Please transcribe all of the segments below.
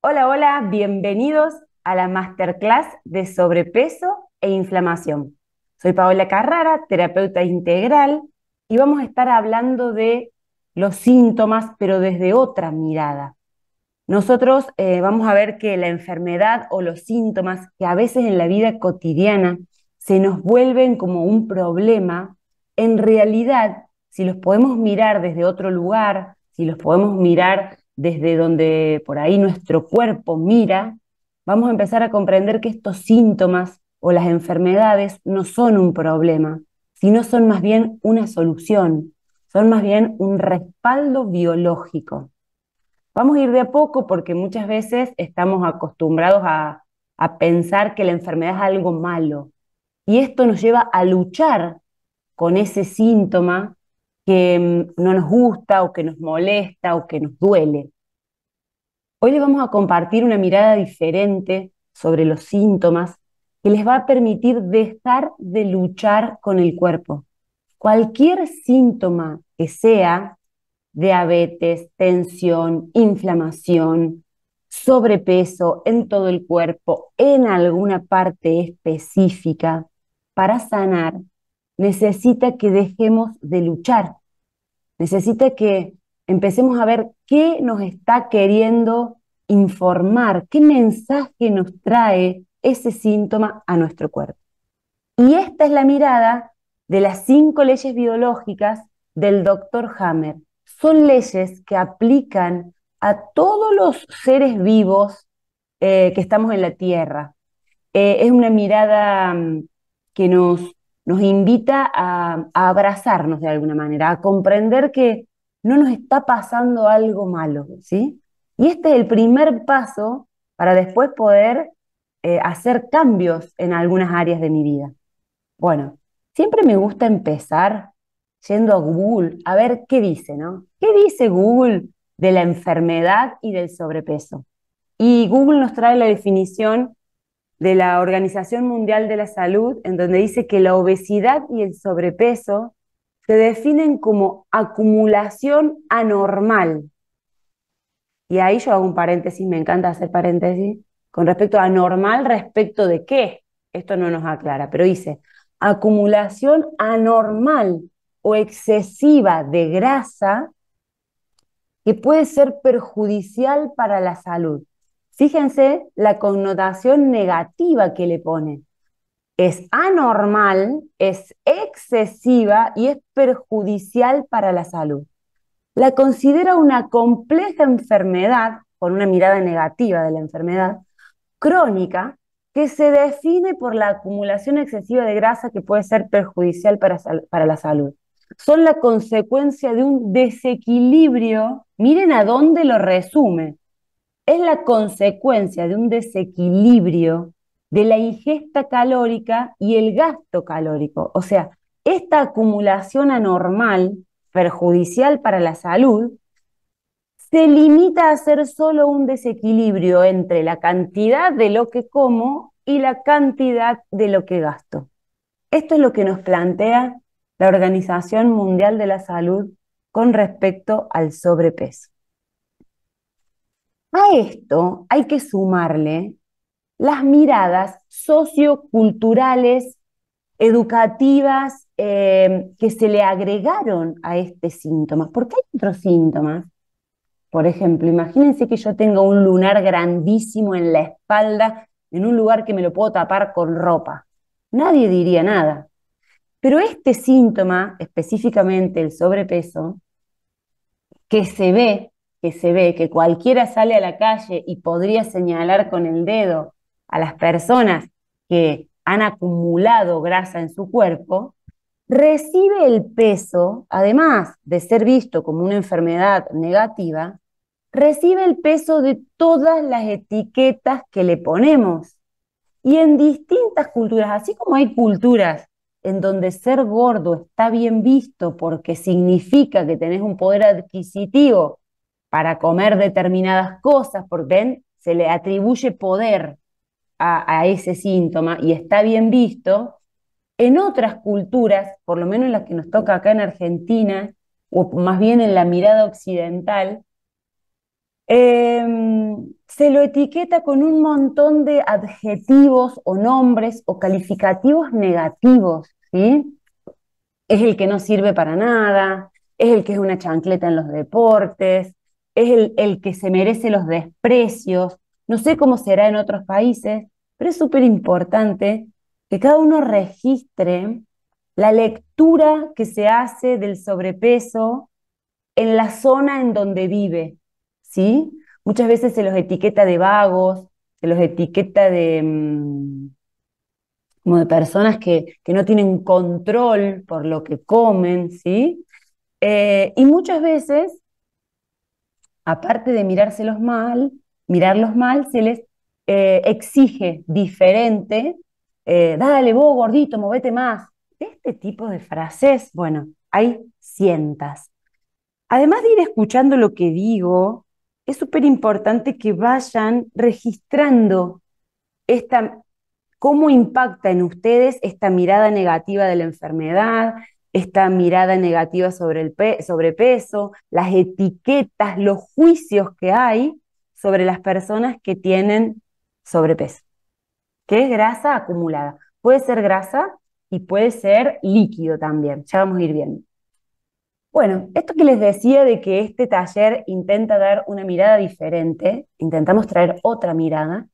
Hola, hola, bienvenidos a la masterclass de sobrepeso e inflamación. Soy Paola Carrara, terapeuta integral, y vamos a estar hablando de los síntomas, pero desde otra mirada. Nosotros vamos a ver que la enfermedad o los síntomas que a veces en la vida cotidiana se nos vuelven como un problema, en realidad, si los podemos mirar desde otro lugar, si los podemos mirar desde donde por ahí nuestro cuerpo mira, vamos a empezar a comprender que estos síntomas o las enfermedades no son un problema, sino son más bien una solución, son más bien un respaldo biológico. Vamos a ir de a poco porque muchas veces estamos acostumbrados a pensar que la enfermedad es algo malo y esto nos lleva a luchar con ese síntoma que no nos gusta o que nos molesta o que nos duele. Hoy les vamos a compartir una mirada diferente sobre los síntomas que les va a permitir dejar de luchar con el cuerpo. Cualquier síntoma que sea, diabetes, tensión, inflamación, sobrepeso en todo el cuerpo, en alguna parte específica, para sanar, necesita que dejemos de luchar, necesita que empecemos a ver qué nos está queriendo informar, qué mensaje nos trae ese síntoma a nuestro cuerpo. Y esta es la mirada de las 5 leyes biológicas del doctor Hammer. Son leyes que aplican a todos los seres vivos que estamos en la Tierra. Es una mirada que nos invita a abrazarnos de alguna manera, a comprender que no nos está pasando algo malo, ¿sí? Y este es el primer paso para después poder hacer cambios en algunas áreas de mi vida. Bueno, siempre me gusta empezar yendo a Google a ver qué dice, ¿no? ¿Qué dice Google de la enfermedad y del sobrepeso? Y Google nos trae la definición de la Organización Mundial de la Salud, en donde dice que la obesidad y el sobrepeso se definen como acumulación anormal. Y ahí yo hago un paréntesis, me encanta hacer paréntesis, con respecto a normal, respecto de qué. Esto no nos aclara, pero dice acumulación anormal o excesiva de grasa que puede ser perjudicial para la salud. Fíjense la connotación negativa que le pone. Es anormal, es excesiva y es perjudicial para la salud. La considera una compleja enfermedad, con una mirada negativa de la enfermedad, crónica, que se define por la acumulación excesiva de grasa que puede ser perjudicial para la salud. Son la consecuencia de un desequilibrio, miren a dónde lo resume, es la consecuencia de un desequilibrio de la ingesta calórica y el gasto calórico. O sea, esta acumulación anormal, perjudicial para la salud, se limita a ser solo un desequilibrio entre la cantidad de lo que como y la cantidad de lo que gasto. Esto es lo que nos plantea la Organización Mundial de la Salud con respecto al sobrepeso. A esto hay que sumarle las miradas socioculturales, educativas, que se le agregaron a este síntoma. Porque hay otros síntomas. Por ejemplo, imagínense que yo tenga un lunar grandísimo en la espalda, en un lugar que me lo puedo tapar con ropa. Nadie diría nada. Pero este síntoma, específicamente el sobrepeso, que se ve, que cualquiera sale a la calle y podría señalar con el dedo a las personas que han acumulado grasa en su cuerpo, recibe el peso, además de ser visto como una enfermedad negativa, recibe el peso de todas las etiquetas que le ponemos. Y en distintas culturas, así como hay culturas en donde ser gordo está bien visto porque significa que tenés un poder adquisitivo para comer determinadas cosas, porque ven, se le atribuye poder a ese síntoma y está bien visto, en otras culturas, por lo menos en las que nos toca acá en Argentina, o más bien en la mirada occidental, Se lo etiqueta con un montón de adjetivos o nombres o calificativos negativos, ¿sí? Es el que no sirve para nada, es el que es una chancleta en los deportes, es el que se merece los desprecios. No sé cómo será en otros países, pero es súper importante que cada uno registre la lectura que se hace del sobrepeso en la zona en donde vive, ¿sí? Muchas veces se los etiqueta de vagos, se los etiqueta de, como de personas que no tienen control por lo que comen, ¿sí? Y muchas veces, aparte de mirarlos mal, se les exige diferente, dale vos gordito, movete más. Este tipo de frases, bueno, hay cientas. Además de ir escuchando lo que digo, es súper importante que vayan registrando esta, cómo impacta en ustedes esta mirada negativa de la enfermedad, esta mirada negativa sobre el sobrepeso, las etiquetas, los juicios que hay sobre las personas que tienen sobrepeso, que es grasa acumulada. Puede ser grasa y puede ser líquido también, ya vamos a ir viendo. Bueno, esto que les decía de que este taller intenta dar una mirada diferente, intentamos traer otra mirada.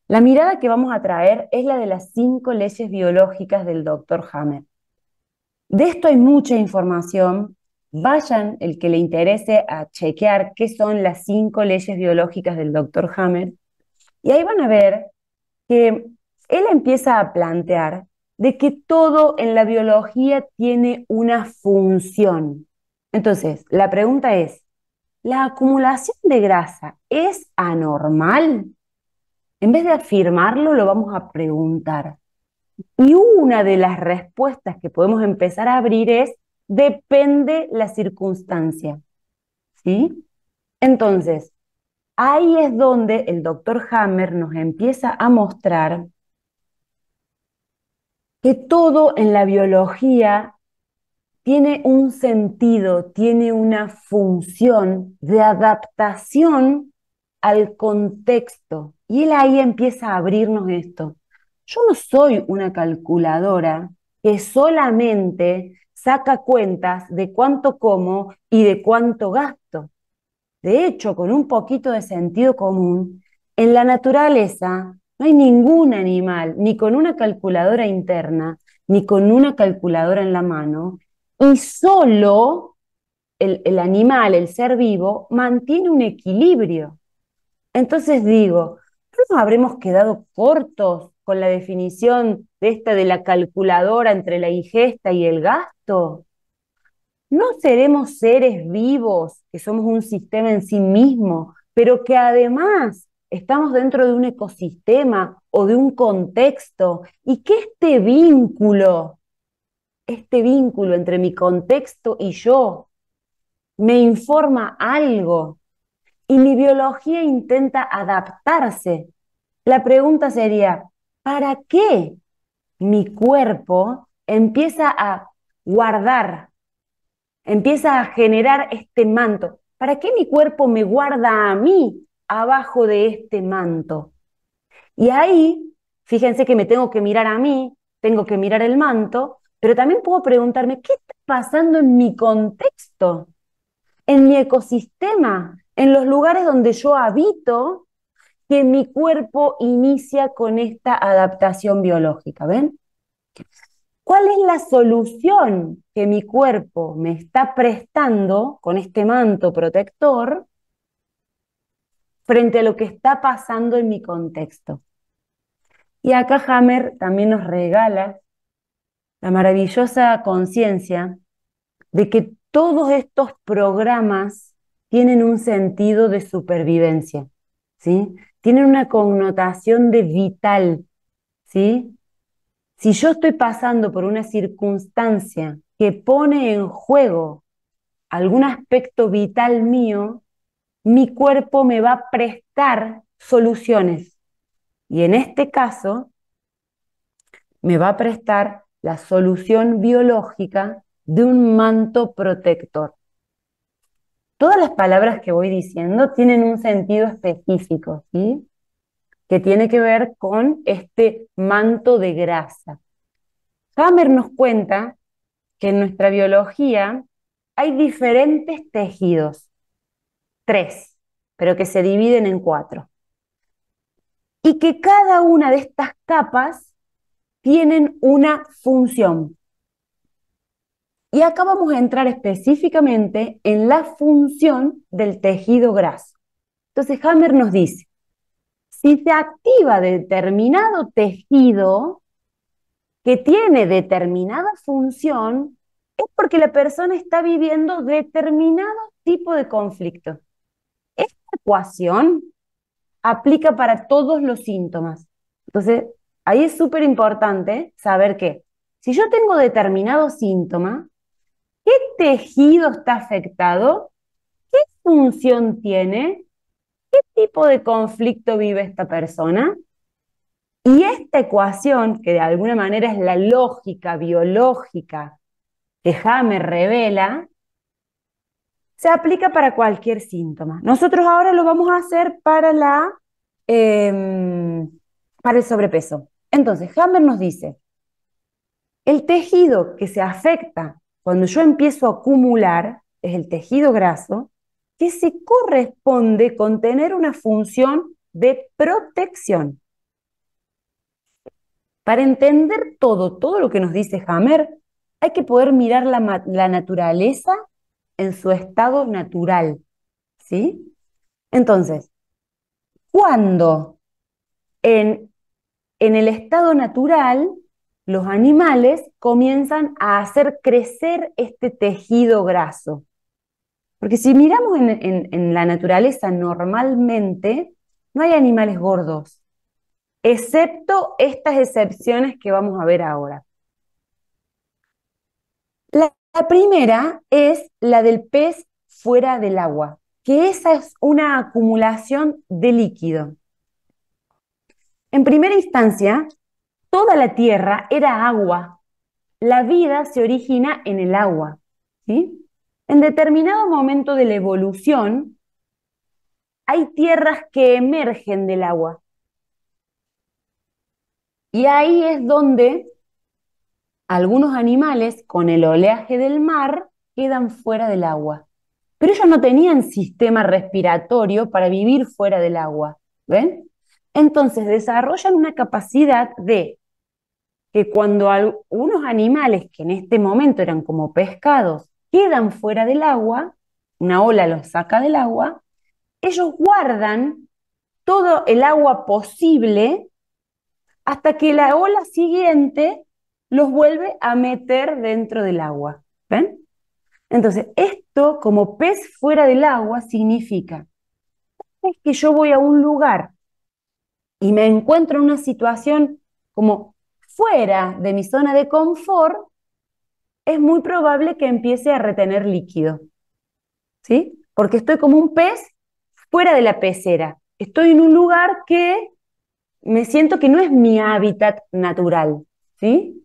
La mirada que vamos a traer es la de las 5 leyes biológicas del Dr. Hammer. De esto hay mucha información. Vayan, el que le interese, a chequear qué son las 5 leyes biológicas del Dr. Hammer. Y ahí van a ver que él empieza a plantear de que todo en la biología tiene una función. Entonces, la pregunta es, ¿la acumulación de grasa es anormal? En vez de afirmarlo, lo vamos a preguntar. Y una de las respuestas que podemos empezar a abrir es, depende la circunstancia, ¿sí? Entonces, ahí es donde el doctor Hammer nos empieza a mostrar que todo en la biología tiene un sentido, tiene una función de adaptación al contexto. Y él ahí empieza a abrirnos esto. Yo no soy una calculadora que solamente saca cuentas de cuánto como y de cuánto gasto. De hecho, con un poquito de sentido común, en la naturaleza no hay ningún animal, ni con una calculadora interna, ni con una calculadora en la mano, y solo el animal, el ser vivo, mantiene un equilibrio. Entonces digo, ¿no nos habremos quedado cortos con la definición de esta de la calculadora entre la ingesta y el gasto? ¿No seremos seres vivos, que somos un sistema en sí mismo, pero que además estamos dentro de un ecosistema o de un contexto y que este vínculo entre mi contexto y yo me informa algo y mi biología intenta adaptarse? La pregunta sería, ¿para qué mi cuerpo empieza a guardar, empieza a generar este manto? ¿Para qué mi cuerpo me guarda a mí abajo de este manto? Y ahí, fíjense que me tengo que mirar a mí, tengo que mirar el manto, pero también puedo preguntarme, ¿qué está pasando en mi contexto, en mi ecosistema, en los lugares donde yo habito, que mi cuerpo inicia con esta adaptación biológica? ¿Ven? ¿Cuál es la solución que mi cuerpo me está prestando con este manto protector frente a lo que está pasando en mi contexto? Y acá Hammer también nos regala la maravillosa conciencia de que todos estos programas tienen un sentido de supervivencia, ¿sí? Tienen una connotación de vital, ¿sí? Si yo estoy pasando por una circunstancia que pone en juego algún aspecto vital mío, mi cuerpo me va a prestar soluciones. Y en este caso, me va a prestar la solución biológica de un manto protector. Todas las palabras que voy diciendo tienen un sentido específico, ¿sí? Que tiene que ver con este manto de grasa. Hammer nos cuenta que en nuestra biología hay diferentes tejidos, tres, pero que se dividen en cuatro. Y que cada una de estas capas tienen una función. Y acá vamos a entrar específicamente en la función del tejido graso. Entonces Hammer nos dice, si se activa determinado tejido que tiene determinada función, es porque la persona está viviendo determinado tipo de conflicto. Esta ecuación aplica para todos los síntomas. Entonces, ahí es súper importante saber que si yo tengo determinado síntoma, ¿qué tejido está afectado? ¿Qué función tiene? ¿Qué tipo de conflicto vive esta persona? Y esta ecuación, que de alguna manera es la lógica biológica que Hammer revela, se aplica para cualquier síntoma. Nosotros ahora lo vamos a hacer para el sobrepeso. Entonces, Hammer nos dice, el tejido que se afecta cuando yo empiezo a acumular es el tejido graso, que se corresponde con tener una función de protección. Para entender todo lo que nos dice Hammer, hay que poder mirar la naturaleza en su estado natural, ¿sí? Entonces, cuando en el estado natural los animales comienzan a hacer crecer este tejido graso. Porque si miramos en la naturaleza normalmente, no hay animales gordos, excepto estas excepciones que vamos a ver ahora. La primera es la del pez fuera del agua, que esa es una acumulación de líquido. En primera instancia, toda la tierra era agua. La vida se origina en el agua, ¿sí? En determinado momento de la evolución, hay tierras que emergen del agua. Y ahí es donde algunos animales, con el oleaje del mar, quedan fuera del agua. Pero ellos no tenían sistema respiratorio para vivir fuera del agua, ¿ven? Entonces desarrollan una capacidad de que cuando algunos animales que en este momento eran como pescados quedan fuera del agua, una ola los saca del agua, ellos guardan todo el agua posible hasta que la ola siguiente los vuelve a meter dentro del agua. ¿Ven? Entonces, esto como pez fuera del agua significa es que yo voy a un lugar y me encuentro en una situación como fuera de mi zona de confort, es muy probable que empiece a retener líquido, ¿sí? Porque estoy como un pez fuera de la pecera. Estoy en un lugar que me siento que no es mi hábitat natural, ¿sí?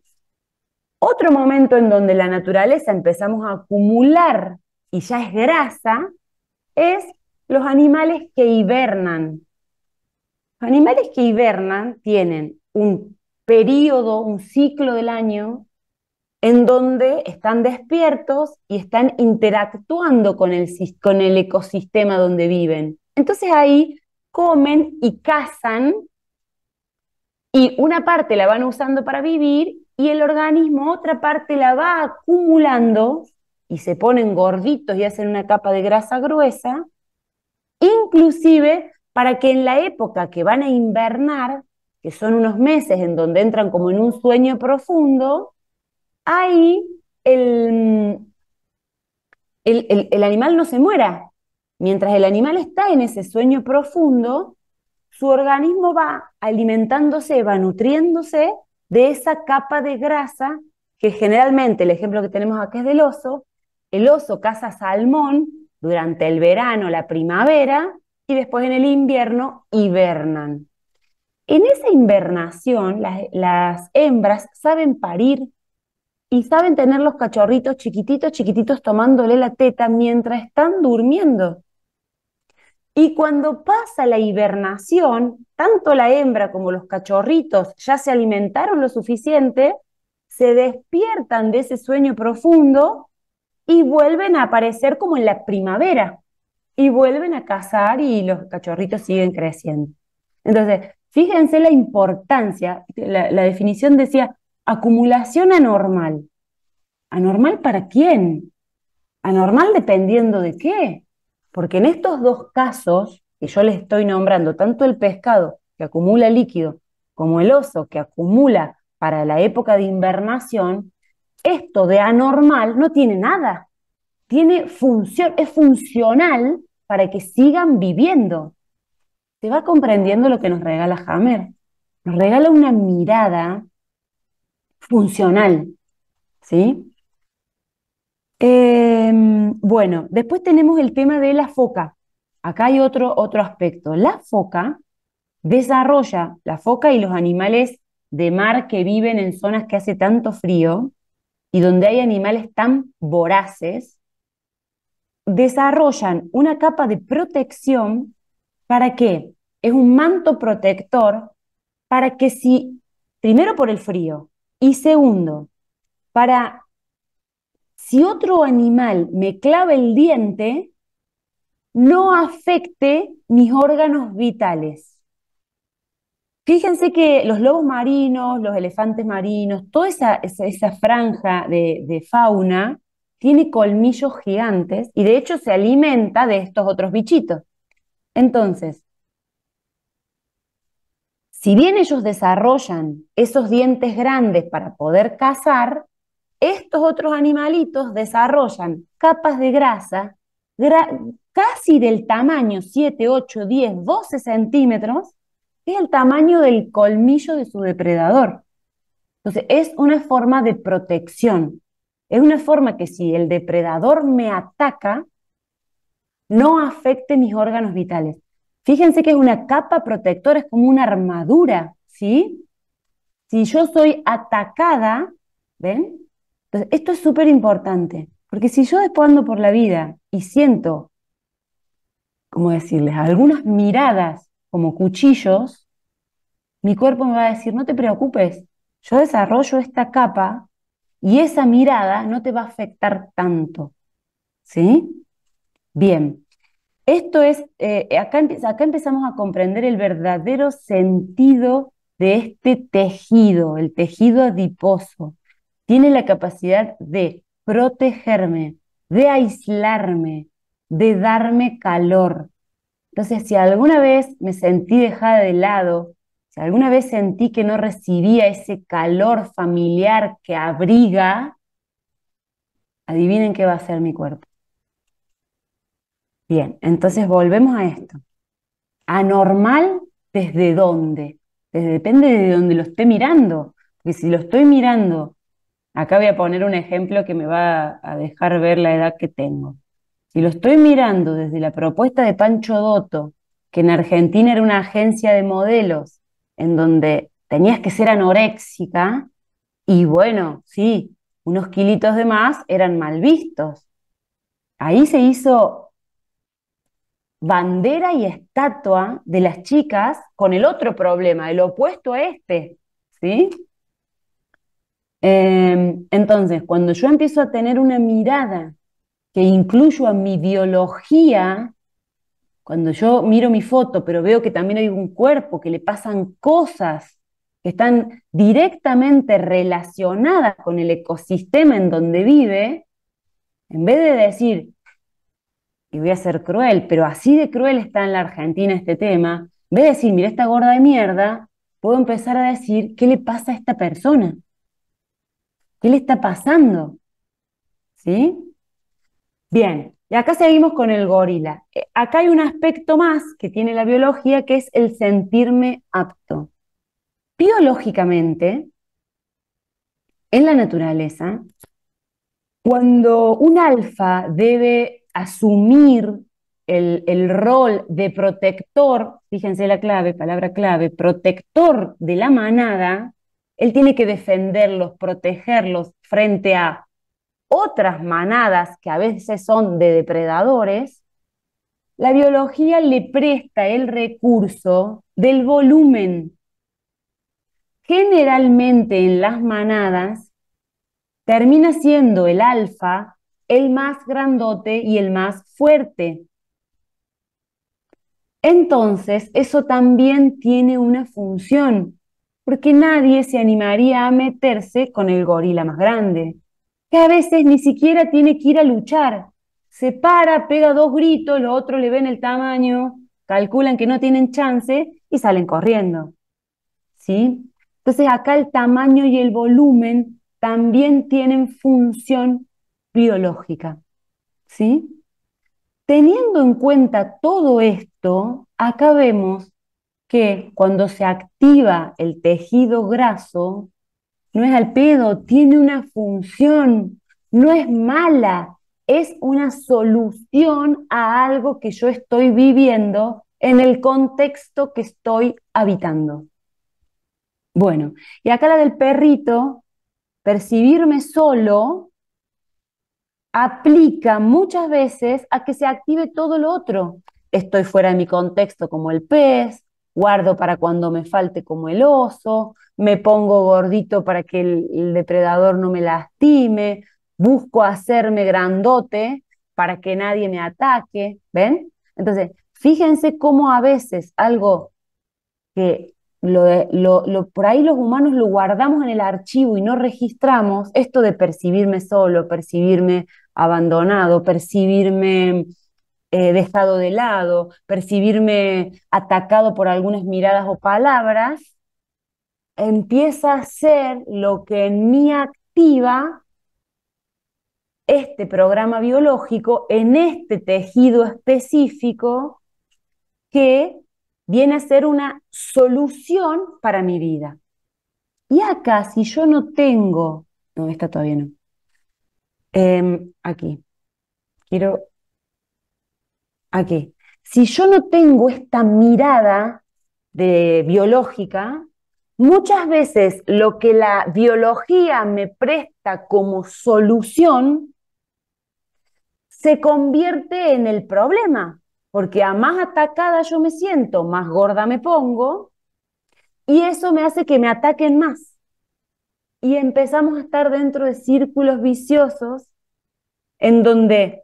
Otro momento en donde la naturaleza empezamos a acumular y ya es grasa, es los animales que hibernan. Los animales que hibernan tienen un periodo, un ciclo del año en donde están despiertos y están interactuando con el ecosistema donde viven. Entonces ahí comen y cazan y una parte la van usando para vivir y el organismo otra parte la va acumulando y se ponen gorditos y hacen una capa de grasa gruesa, inclusive para que en la época que van a invernar, que son unos meses en donde entran como en un sueño profundo, ahí el animal no se muera. Mientras el animal está en ese sueño profundo, su organismo va alimentándose, va nutriéndose de esa capa de grasa que generalmente, el ejemplo que tenemos acá es del oso, el oso caza salmón durante el verano, la primavera, y después en el invierno hibernan. En esa invernación, las hembras saben parir y saben tener los cachorritos chiquititos, chiquititos tomándole la teta mientras están durmiendo. Y cuando pasa la hibernación, tanto la hembra como los cachorritos ya se alimentaron lo suficiente, se despiertan de ese sueño profundo y vuelven a aparecer como en la primavera, y vuelven a cazar y los cachorritos siguen creciendo. Entonces, fíjense la importancia, la definición decía acumulación anormal. ¿Anormal para quién? Anormal dependiendo de qué. Porque en estos dos casos que yo les estoy nombrando, tanto el pescado que acumula líquido como el oso que acumula para la época de invernación, esto de anormal no tiene nada. Tiene función, es funcional para que sigan viviendo. ¿Se va comprendiendo lo que nos regala Hammer? Nos regala una mirada funcional, ¿sí? Bueno, después tenemos el tema de la foca. Acá hay otro aspecto. La foca la foca y los animales de mar que viven en zonas que hace tanto frío y donde hay animales tan voraces, desarrollan una capa de protección. ¿Para qué? Es un manto protector para que primero por el frío y segundo, para si otro animal me clava el diente, no afecte mis órganos vitales. Fíjense que los lobos marinos, los elefantes marinos, toda esa franja de fauna tiene colmillos gigantes y de hecho se alimenta de estos otros bichitos. Entonces, si bien ellos desarrollan esos dientes grandes para poder cazar, estos otros animalitos desarrollan capas de grasa casi del tamaño 7, 8, 10, 12 centímetros, que es el tamaño del colmillo de su depredador. Entonces, es una forma de protección. Es una forma que si el depredador me ataca, no afecte mis órganos vitales. Fíjense que es una capa protectora, es como una armadura, ¿sí? Si yo soy atacada, ¿ven? Entonces, esto es súper importante, porque si yo después ando por la vida y siento, ¿cómo decirles?, algunas miradas como cuchillos, mi cuerpo me va a decir, no te preocupes, yo desarrollo esta capa y esa mirada no te va a afectar tanto, ¿sí? Bien. Esto es, acá empezamos a comprender el verdadero sentido de este tejido, el tejido adiposo. Tiene la capacidad de protegerme, de aislarme, de darme calor. Entonces, si alguna vez me sentí dejada de lado, si alguna vez sentí que no recibía ese calor familiar que abriga, adivinen qué va a hacer mi cuerpo. Bien, entonces volvemos a esto. ¿Anormal desde dónde? Depende de dónde lo esté mirando. Porque si lo estoy mirando, acá voy a poner un ejemplo que me va a dejar ver la edad que tengo. Si lo estoy mirando desde la propuesta de Pancho Dotto, que en Argentina era una agencia de modelos, en donde tenías que ser anoréxica, y bueno, sí, unos kilitos de más eran mal vistos. Ahí se hizo bandera y estatua de las chicas con el otro problema, el opuesto a este, ¿sí? Entonces, cuando yo empiezo a tener una mirada que incluyo a mi biología, cuando yo miro mi foto, pero veo que también hay un cuerpo, que le pasan cosas que están directamente relacionadas con el ecosistema en donde vive, en vez de decir, y voy a ser cruel, pero así de cruel está en la Argentina este tema, en vez de decir, mira esta gorda de mierda, puedo empezar a decir, ¿qué le pasa a esta persona? ¿Qué le está pasando? ¿Sí? Bien, y acá seguimos con el gorila. Acá hay un aspecto más que tiene la biología, que es el sentirme apto. Biológicamente, en la naturaleza, cuando un alfa debe asumir el rol de protector, fíjense la clave, palabra clave, protector de la manada, él tiene que defenderlos, protegerlos frente a otras manadas que a veces son de depredadores. La biología le presta el recurso del volumen. Generalmente en las manadas termina siendo el alfa el más grandote y el más fuerte. Entonces, eso también tiene una función, porque nadie se animaría a meterse con el gorila más grande, que a veces ni siquiera tiene que ir a luchar. Se para, pega dos gritos, los otros le ven el tamaño, calculan que no tienen chance y salen corriendo. ¿Sí? Entonces acá el tamaño y el volumen también tienen función biológica. ¿Sí? Teniendo en cuenta todo esto, acá vemos que cuando se activa el tejido graso, no es al pedo, tiene una función, no es mala, es una solución a algo que yo estoy viviendo en el contexto que estoy habitando. Bueno, y acá la del perrito, percibirme solo, aplica muchas veces a que se active todo lo otro. Estoy fuera de mi contexto como el pez, guardo para cuando me falte como el oso, me pongo gordito para que el depredador no me lastime, busco hacerme grandote para que nadie me ataque, ¿ven? Entonces, fíjense cómo a veces algo que por ahí los humanos lo guardamos en el archivo y no registramos, esto de percibirme solo, percibirme abandonado, percibirme dejado de lado, percibirme atacado por algunas miradas o palabras, empieza a ser lo que en mí activa este programa biológico en este tejido específico que viene a ser una solución para mi vida. Y acá, si yo no tengo, no, esta todavía no, aquí, quiero, aquí, si yo no tengo esta mirada de biológica, muchas veces lo que la biología me presta como solución se convierte en el problema, porque a más atacada yo me siento, más gorda me pongo, y eso me hace que me ataquen más. Y empezamos a estar dentro de círculos viciosos en donde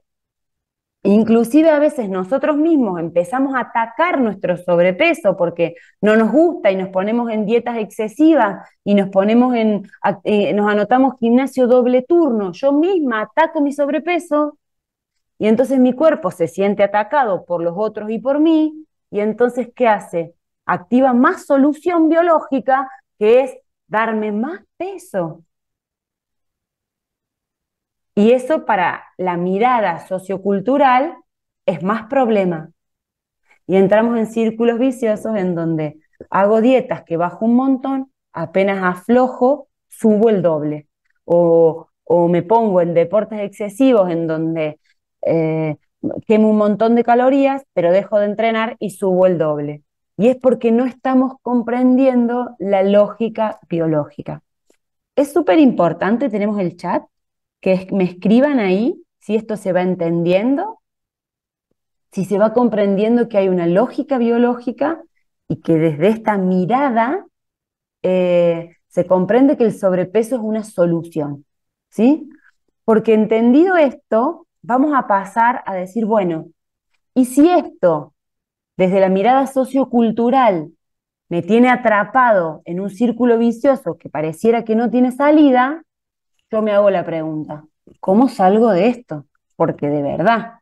inclusive a veces nosotros mismos empezamos a atacar nuestro sobrepeso porque no nos gusta y nos ponemos en dietas excesivas y nos anotamos gimnasio doble turno. Yo misma ataco mi sobrepeso y entonces mi cuerpo se siente atacado por los otros y por mí, y entonces ¿qué hace? Activa más solución biológica, que es darme más peso. Y eso para la mirada sociocultural es más problema. Y entramos en círculos viciosos en donde hago dietas que bajo un montón, apenas aflojo, subo el doble. O me pongo en deportes excesivos en donde eh, quemo un montón de calorías, pero dejo de entrenar y subo el doble. Y es porque no estamos comprendiendo la lógica biológica. Es súper importante, tenemos el chat, que me escriban ahí si esto se va entendiendo, si se va comprendiendo que hay una lógica biológica y que desde esta mirada se comprende que el sobrepeso es una solución, ¿sí? Porque entendido esto, vamos a pasar a decir, bueno, ¿y si esto, desde la mirada sociocultural, me tiene atrapado en un círculo vicioso que pareciera que no tiene salida? Yo me hago la pregunta, ¿cómo salgo de esto? Porque de verdad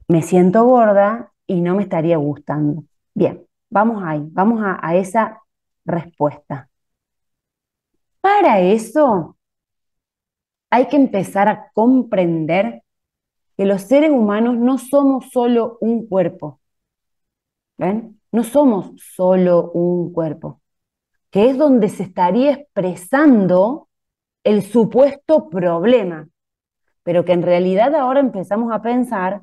me siento gorda y no me estaría gustando. Bien, vamos ahí, vamos a esa respuesta. Para eso hay que empezar a comprender que los seres humanos no somos solo un cuerpo, ¿ven? No somos solo un cuerpo, que es donde se estaría expresando el supuesto problema, pero que en realidad ahora empezamos a pensar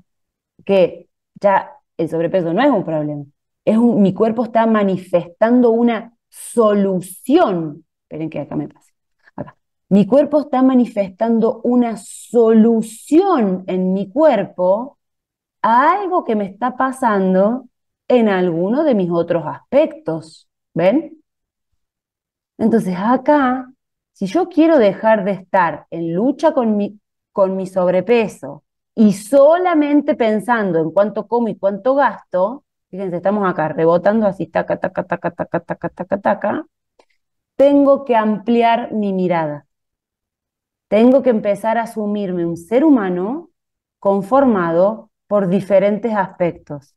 que ya el sobrepeso no es un problema, mi cuerpo está manifestando una solución. Esperen que acá me pase. Acá. Mi cuerpo está manifestando una solución en mi cuerpo a algo que me está pasando en alguno de mis otros aspectos. ¿Ven? Entonces acá, si yo quiero dejar de estar en lucha con mi sobrepeso y solamente pensando en cuánto como y cuánto gasto, fíjense, estamos acá rebotando así, taca, taca, taca, taca, taca, taca, taca, tengo que ampliar mi mirada. Tengo que empezar a asumirme un ser humano conformado por diferentes aspectos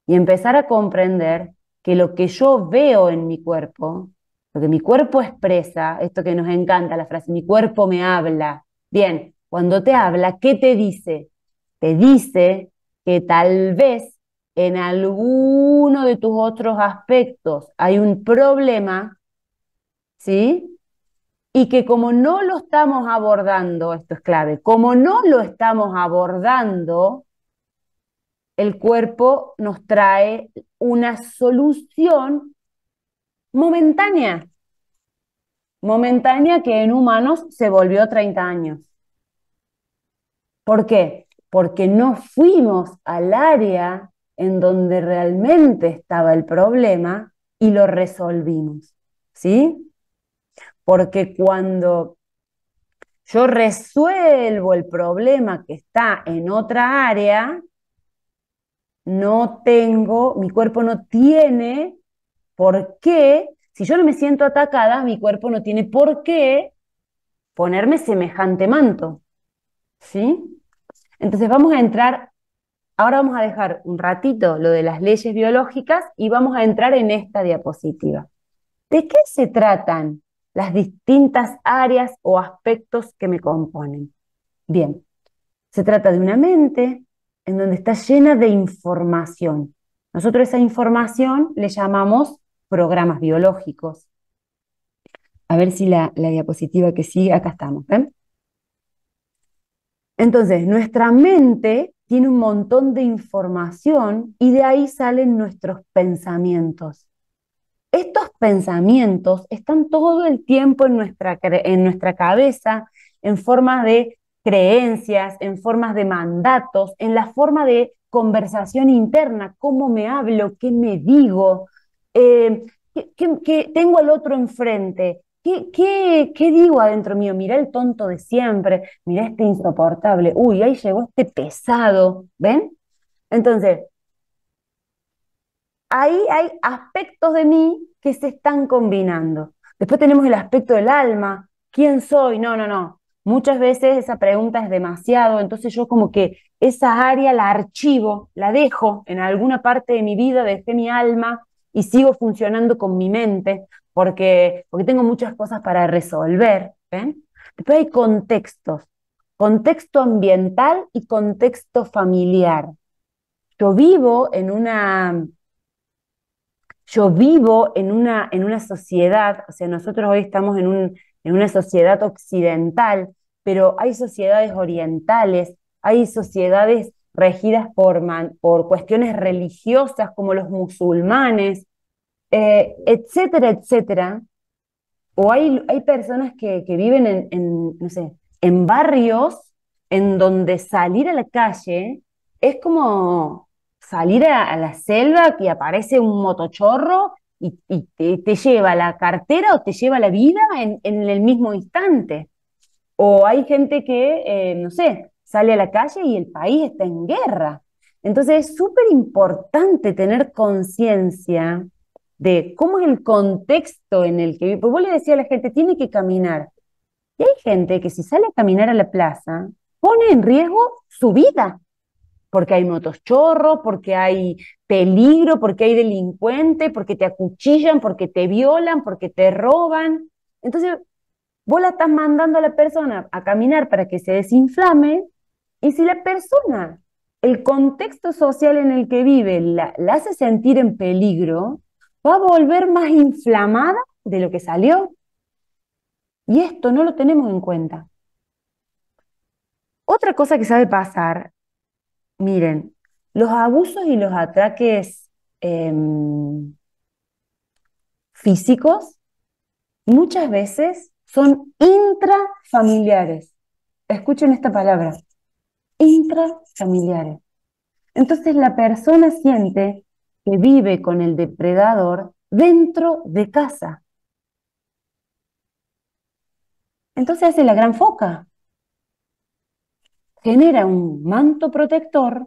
y empezar a comprender que lo que yo veo en mi cuerpo, lo que mi cuerpo expresa, esto que nos encanta, la frase, mi cuerpo me habla. Bien, cuando te habla, ¿qué te dice? Te dice que tal vez en alguno de tus otros aspectos hay un problema, ¿sí? Y que como no lo estamos abordando, esto es clave, como no lo estamos abordando, el cuerpo nos trae una solución momentánea, momentánea que en humanos se volvió 30 años. ¿Por qué? Porque no fuimos al área en donde realmente estaba el problema y lo resolvimos, ¿sí? Porque cuando yo resuelvo el problema que está en otra área, no tengo, mi cuerpo no tiene por qué, si yo no me siento atacada, mi cuerpo no tiene por qué ponerme semejante manto, ¿sí? Entonces vamos a entrar, ahora vamos a dejar un ratito lo de las leyes biológicas y vamos a entrar en esta diapositiva. ¿De qué se tratan las distintas áreas o aspectos que me componen? Bien, se trata de una mente en donde está llena de información. Nosotros esa información le llamamos programas biológicos. A ver si la diapositiva que sigue, acá estamos, ¿ven? Entonces, nuestra mente tiene un montón de información y de ahí salen nuestros pensamientos. Estos pensamientos están todo el tiempo en nuestra cabeza, en forma de creencias, en formas de mandatos, en la forma de conversación interna, cómo me hablo, qué me digo, eh, qué tengo al otro enfrente, qué digo adentro mío. Mirá el tonto de siempre, mirá este insoportable, uy, ahí llegó este pesado, ¿ven? Entonces, ahí hay aspectos de mí que se están combinando. Después tenemos el aspecto del alma. ¿Quién soy? No, no, no. Muchas veces esa pregunta es demasiado, entonces yo como que esa área la archivo, la dejo en alguna parte de mi vida, dejé mi alma y sigo funcionando con mi mente porque tengo muchas cosas para resolver. ¿Ven? Después hay contextos, contexto ambiental y contexto familiar. Yo vivo en una yo vivo en una sociedad, o sea, nosotros hoy estamos en una sociedad occidental, pero hay sociedades orientales, hay sociedades regidas por cuestiones religiosas como los musulmanes, etcétera, etcétera. O hay personas que viven no sé, en barrios en donde salir a la calle es como salir a la selva que aparece un motochorro y te lleva la cartera o te lleva la vida en el mismo instante. O hay gente que, no sé, sale a la calle y el país está en guerra. Entonces es súper importante tener conciencia de cómo es el contexto en el que vive. Pues vos le decías a la gente, tiene que caminar. Y hay gente que si sale a caminar a la plaza, pone en riesgo su vida, porque hay motochorro, porque hay peligro, porque hay delincuente, porque te acuchillan, porque te violan, porque te roban. Entonces, vos la estás mandando a la persona a caminar para que se desinflame, y si la persona, el contexto social en el que vive, la hace sentir en peligro, va a volver más inflamada de lo que salió. Y esto no lo tenemos en cuenta. Otra cosa que sabe pasar, miren, los abusos y los ataques físicos, muchas veces son intrafamiliares. Escuchen esta palabra, intrafamiliares. Entonces la persona siente que vive con el depredador dentro de casa. Entonces hace la gran foca. Genera un manto protector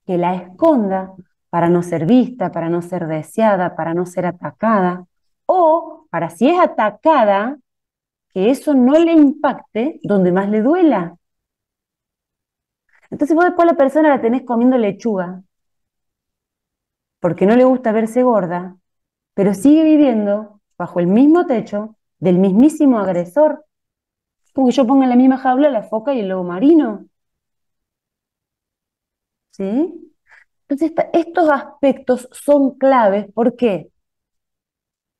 que la esconda para no ser vista, para no ser deseada, para no ser atacada, o para si es atacada, que eso no le impacte donde más le duela. Entonces vos después a la persona la tenés comiendo lechuga, porque no le gusta verse gorda, pero sigue viviendo bajo el mismo techo del mismísimo agresor. Como que yo ponga en la misma jaula la foca y el lobo marino. ¿Sí? Entonces estos aspectos son claves. ¿Por qué?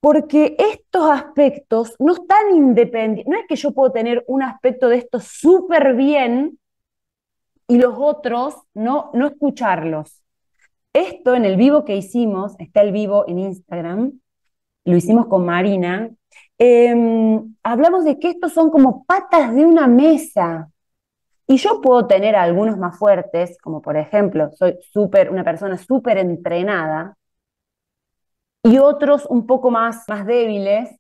Porque estos aspectos no están independientes. No es que yo puedo tener un aspecto de esto súper bien y los otros no escucharlos. Esto en el vivo que hicimos, está el vivo en Instagram, lo hicimos con Marina, hablamos de que estos son como patas de una mesa. Y yo puedo tener algunos más fuertes, como por ejemplo, soy una persona súper entrenada, y otros un poco más débiles,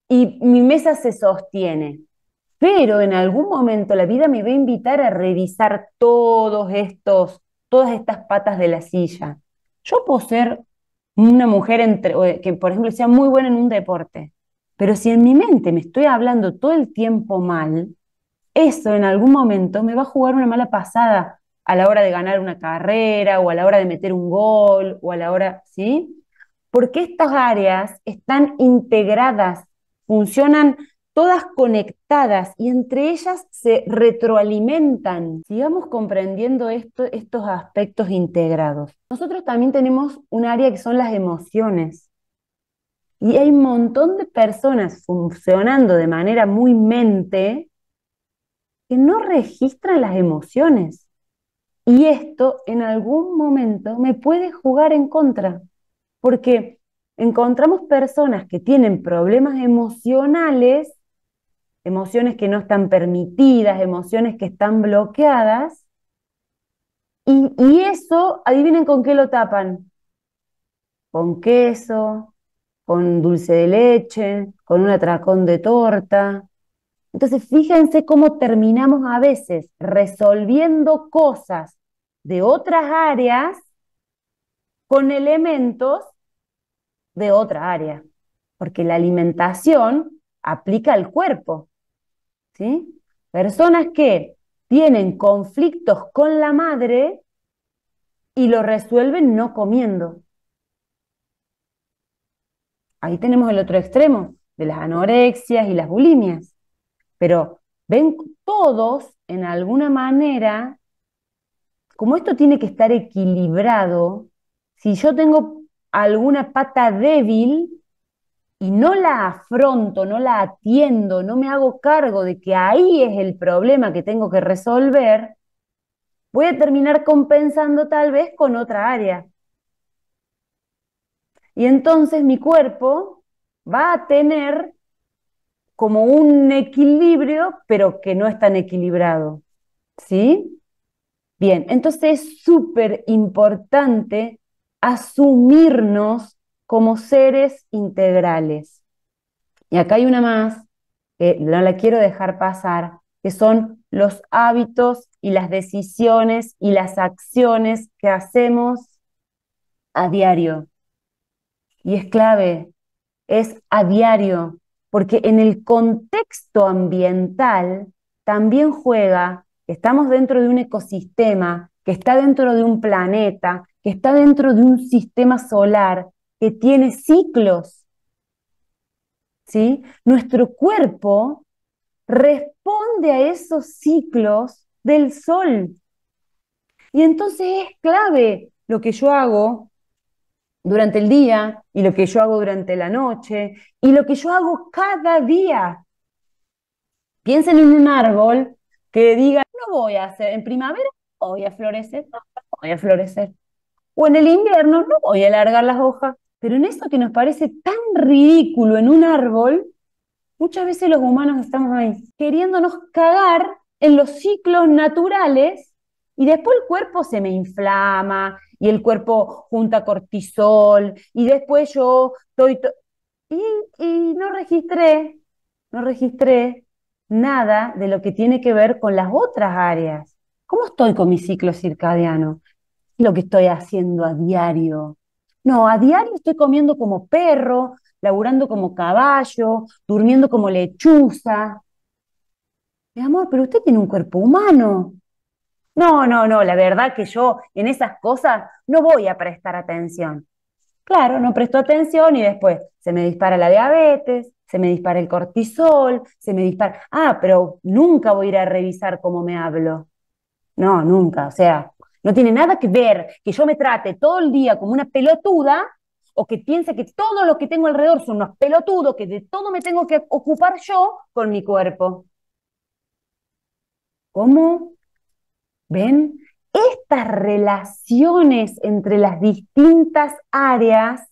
y mi mesa se sostiene. Pero en algún momento la vida me va a invitar a revisar todas estas patas de la silla. Yo puedo ser una mujer que, por ejemplo, sea muy buena en un deporte, pero si en mi mente me estoy hablando todo el tiempo mal, eso en algún momento me va a jugar una mala pasada a la hora de ganar una carrera o a la hora de meter un gol o a la hora, ¿sí? Porque estas áreas están integradas, funcionan todas conectadas y entre ellas se retroalimentan. Sigamos comprendiendo estos aspectos integrados. Nosotros también tenemos un área que son las emociones. Y hay un montón de personas funcionando de manera muy mente que no registran las emociones. Y esto en algún momento me puede jugar en contra, porque encontramos personas que tienen problemas emocionales, emociones que no están permitidas, emociones que están bloqueadas, y eso, adivinen con qué lo tapan, con queso, con dulce de leche, con un atracón de torta. Entonces, fíjense cómo terminamos a veces resolviendo cosas de otras áreas con elementos de otra área, porque la alimentación aplica al cuerpo, ¿sí? Personas que tienen conflictos con la madre y lo resuelven no comiendo. Ahí tenemos el otro extremo de las anorexias y las bulimias. Pero ven, todos en alguna manera, como esto tiene que estar equilibrado, si yo tengo alguna pata débil y no la afronto, no la atiendo, no me hago cargo de que ahí es el problema que tengo que resolver, voy a terminar compensando tal vez con otra área. Y entonces mi cuerpo va a tener como un equilibrio, pero que no es tan equilibrado. ¿Sí? Bien, entonces es súper importante asumirnos como seres integrales. Y acá hay una más, que no la quiero dejar pasar, que son los hábitos y las decisiones y las acciones que hacemos a diario. Y es clave, es a diario, porque en el contexto ambiental también juega, estamos dentro de un ecosistema, que está dentro de un planeta, que está dentro de un sistema solar, que tiene ciclos, ¿sí? Nuestro cuerpo responde a esos ciclos del sol. Y entonces es clave lo que yo hago durante el día y lo que yo hago durante la noche y lo que yo hago cada día. Piensen en un árbol que diga, no voy a hacer, en primavera no voy a florecer, no voy a florecer. O en el invierno no voy a alargar las hojas. Pero en eso que nos parece tan ridículo en un árbol, muchas veces los humanos estamos ahí, queriéndonos cagar en los ciclos naturales y después el cuerpo se me inflama y el cuerpo junta cortisol y después yo estoy... y, y no registré nada de lo que tiene que ver con las otras áreas. ¿Cómo estoy con mi ciclo circadiano? Lo que estoy haciendo a diario. No, a diario estoy comiendo como perro, laburando como caballo, durmiendo como lechuza. Mi amor, pero usted tiene un cuerpo humano. No, no, no, la verdad que yo en esas cosas no voy a prestar atención. Claro, no presto atención y después se me dispara la diabetes, se me dispara el cortisol, se me dispara... Ah, pero nunca voy a ir a revisar cómo me hablo. No, nunca. O sea, no tiene nada que ver que yo me trate todo el día como una pelotuda o que piense que todo lo que tengo alrededor son unos pelotudos, que de todo me tengo que ocupar yo con mi cuerpo. ¿Cómo? ¿Ven? Estas relaciones entre las distintas áreas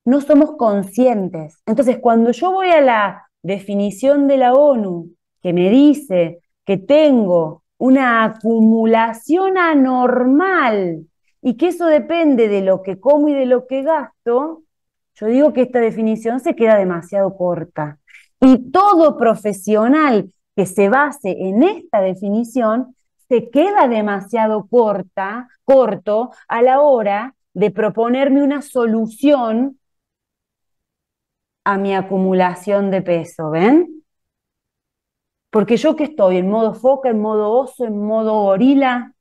no somos conscientes. Entonces, cuando yo voy a la definición de la ONU, que me dice que tengo una acumulación anormal y que eso depende de lo que como y de lo que gasto, yo digo que esta definición se queda demasiado corta. Y todo profesional que se base en esta definición se queda demasiado corto a la hora de proponerme una solución a mi acumulación de peso, ¿ven? Porque yo que estoy en modo foca, en modo oso, en modo gorila,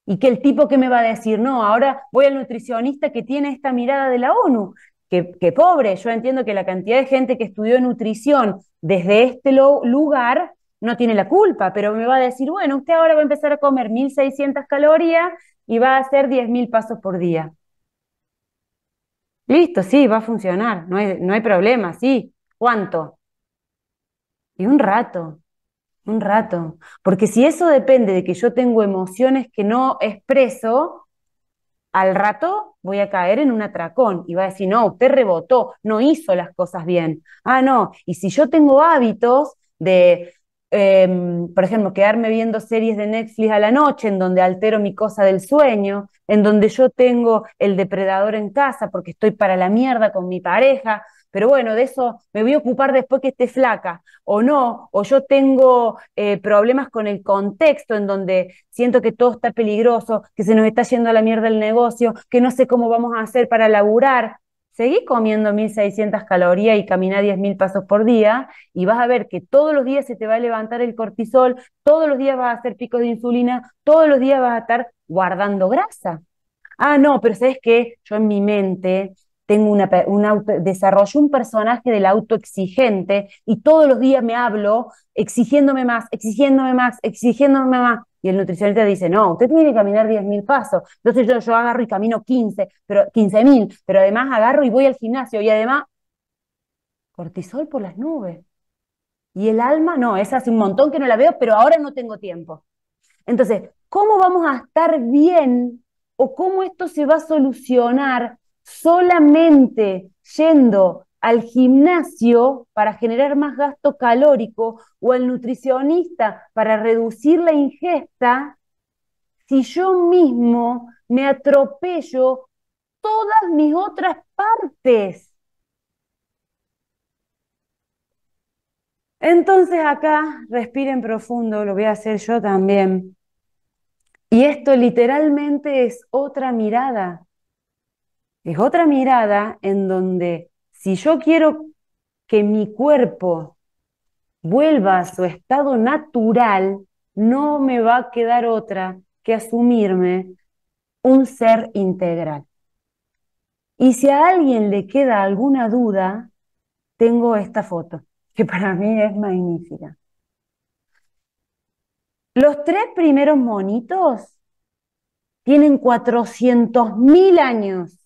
y que el tipo que me va a decir, no, ahora voy al nutricionista que tiene esta mirada de la ONU, que pobre, yo entiendo que la cantidad de gente que estudió nutrición desde este lugar no tiene la culpa, pero me va a decir, bueno, usted ahora va a empezar a comer 1.600 calorías y va a hacer 10.000 pasos por día. Listo, sí, va a funcionar, no hay problema, sí. ¿Cuánto? Y un rato. Porque si eso depende de que yo tengo emociones que no expreso, al rato voy a caer en un atracón y va a decir, no, usted rebotó, no hizo las cosas bien. Ah, no, y si yo tengo hábitos de, por ejemplo, quedarme viendo series de Netflix a la noche en donde altero mi cosa del sueño, en donde yo tengo el depredador en casa porque estoy para la mierda con mi pareja, pero bueno, de eso me voy a ocupar después que esté flaca, o no, o yo tengo problemas con el contexto en donde siento que todo está peligroso, que se nos está yendo a la mierda el negocio, que no sé cómo vamos a hacer para laburar. Seguí comiendo 1.600 calorías y caminá 10.000 pasos por día y vas a ver que todos los días se te va a levantar el cortisol, todos los días vas a hacer picos de insulina, todos los días vas a estar guardando grasa. Ah, no, pero ¿sabes qué? Yo en mi mente tengo desarrollo un personaje del autoexigente y todos los días me hablo exigiéndome más, exigiéndome más, exigiéndome más. Y el nutricionista dice, no, usted tiene que caminar 10.000 pasos. Entonces yo agarro y camino 15, pero 15.000, pero además agarro y voy al gimnasio y además cortisol por las nubes. Y el alma, no, esa hace un montón que no la veo, pero ahora no tengo tiempo. Entonces, ¿cómo vamos a estar bien o cómo esto se va a solucionar solamente yendo al gimnasio para generar más gasto calórico o al nutricionista para reducir la ingesta si yo mismo me atropello todas mis otras partes? Entonces acá respiren profundo, lo voy a hacer yo también. Y esto literalmente es otra mirada en donde si yo quiero que mi cuerpo vuelva a su estado natural, no me va a quedar otra que asumirme un ser integral. Y si a alguien le queda alguna duda, tengo esta foto, que para mí es magnífica. Los tres primeros monitos tienen 400.000 años.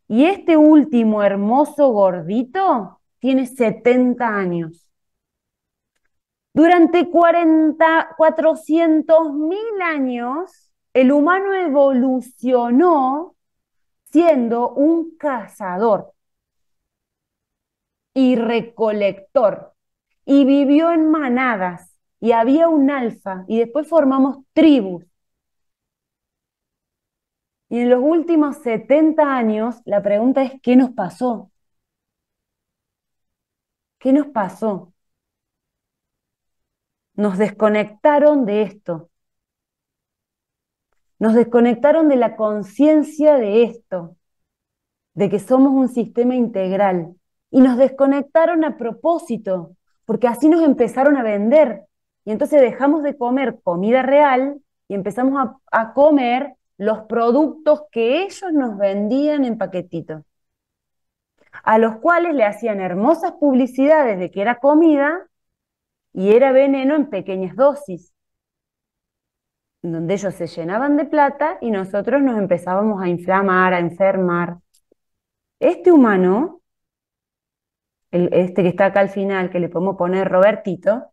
Y este último hermoso gordito tiene 70 años. Durante 400.000 años, el humano evolucionó siendo un cazador. y recolector, y vivió en manadas, y había un alfa, y después formamos tribus. Y en los últimos 70 años, la pregunta es, ¿qué nos pasó? ¿Qué nos pasó? Nos desconectaron de esto, nos desconectaron de la conciencia de esto, de que somos un sistema integral, y nos desconectaron a propósito, porque así nos empezaron a vender, y entonces dejamos de comer comida real y empezamos a comer los productos que ellos nos vendían en paquetitos, a los cuales le hacían hermosas publicidades de que era comida y era veneno en pequeñas dosis, donde ellos se llenaban de plata y nosotros nos empezábamos a inflamar, a enfermar. Este humano, este que está acá al final, que le podemos poner Robertito,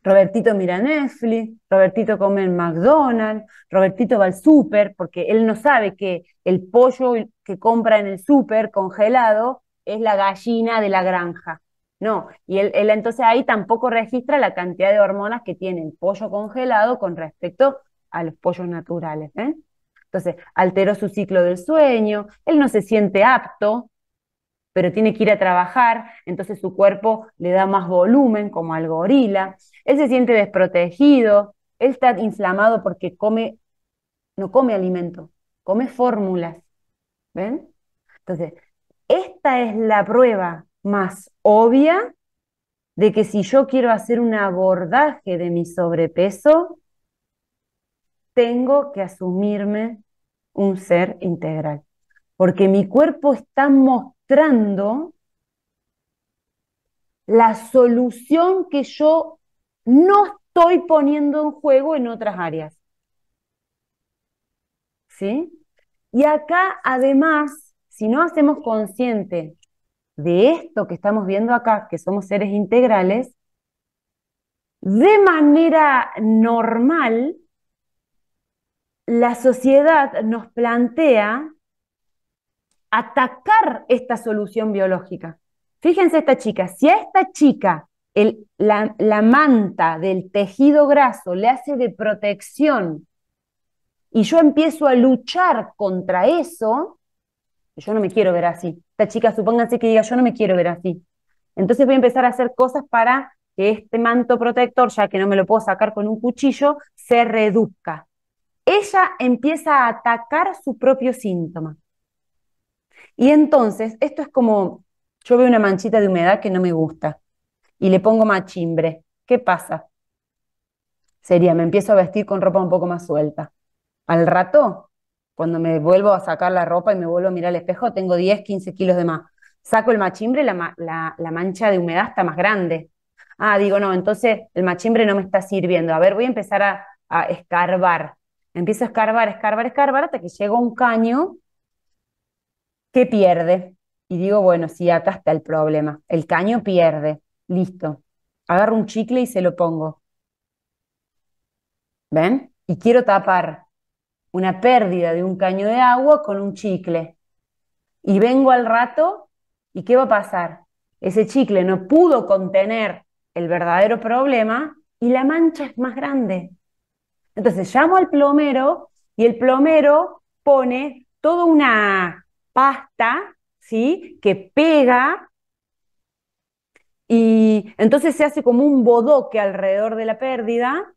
Robertito mira Netflix, Robertito come en McDonald's, Robertito va al súper, porque él no sabe que el pollo que compra en el súper congelado es la gallina de la granja. No, y él entonces ahí tampoco registra la cantidad de hormonas que tiene el pollo congelado con respecto a los pollos naturales, ¿eh? Entonces, alteró su ciclo del sueño, él no se siente apto, pero tiene que ir a trabajar, entonces su cuerpo le da más volumen, como al gorila. Él se siente desprotegido, él está inflamado porque no come alimento, come fórmulas, ¿ven? Entonces, esta es la prueba más obvia de que si yo quiero hacer un abordaje de mi sobrepeso, tengo que asumirme un ser integral, porque mi cuerpo está mostrando la solución que yo no estoy poniendo en juego en otras áreas. ¿Sí? Y acá, además, si no hacemos consciente de esto que estamos viendo acá, que somos seres integrales, de manera normal, la sociedad nos plantea atacar esta solución biológica. Fíjense esta chica, si a esta chica la manta del tejido graso le hace de protección y yo empiezo a luchar contra eso, yo no me quiero ver así. Esta chica, supónganse que diga, yo no me quiero ver así. Entonces voy a empezar a hacer cosas para que este manto protector, ya que no me lo puedo sacar con un cuchillo, se reduzca. Ella empieza a atacar su propio síntoma. Y entonces, esto es como, yo veo una manchita de humedad que no me gusta y le pongo machimbre. ¿Qué pasa? Sería, me empiezo a vestir con ropa un poco más suelta. Al rato, cuando me vuelvo a sacar la ropa y me vuelvo a mirar al espejo, tengo 10, 15 kilos de más. Saco el machimbre, la mancha de humedad está más grande. Ah, digo, no, entonces el machimbre no me está sirviendo. A ver, voy a empezar a escarbar. Empiezo a escarbar, escarbar, escarbar, hasta que llego a un caño que pierde. Y digo, bueno, sí, acá está el problema. El caño pierde. Listo. Agarro un chicle y se lo pongo. ¿Ven? Y quiero tapar una pérdida de un caño de agua con un chicle. Y vengo al rato, ¿y qué va a pasar? Ese chicle no pudo contener el verdadero problema y la mancha es más grande. Entonces llamo al plomero y el plomero pone toda una pasta, ¿sí?, que pega y entonces se hace como un bodoque alrededor de la pérdida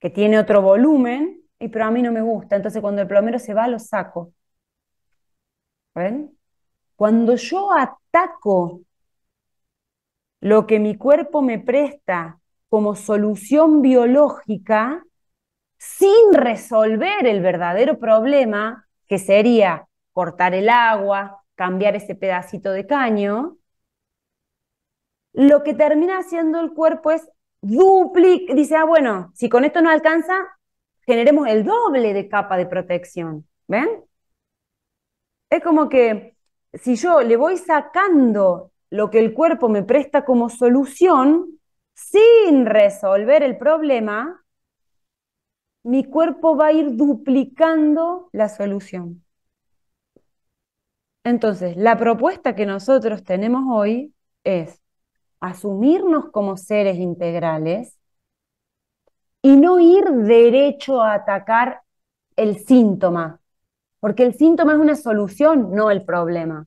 que tiene otro volumen, pero a mí no me gusta. Entonces cuando el plomero se va lo saco. ¿Ven? Cuando yo ataco lo que mi cuerpo me presta como solución biológica, sin resolver el verdadero problema, que sería cortar el agua, cambiar ese pedacito de caño, lo que termina haciendo el cuerpo es dice, ah, bueno, si con esto no alcanza, generemos el doble de capa de protección. ¿Ven? Es como que si yo le voy sacando lo que el cuerpo me presta como solución, sin resolver el problema, mi cuerpo va a ir duplicando la solución. Entonces, la propuesta que nosotros tenemos hoy es asumirnos como seres integrales y no ir derecho a atacar el síntoma, porque el síntoma es una solución, no el problema.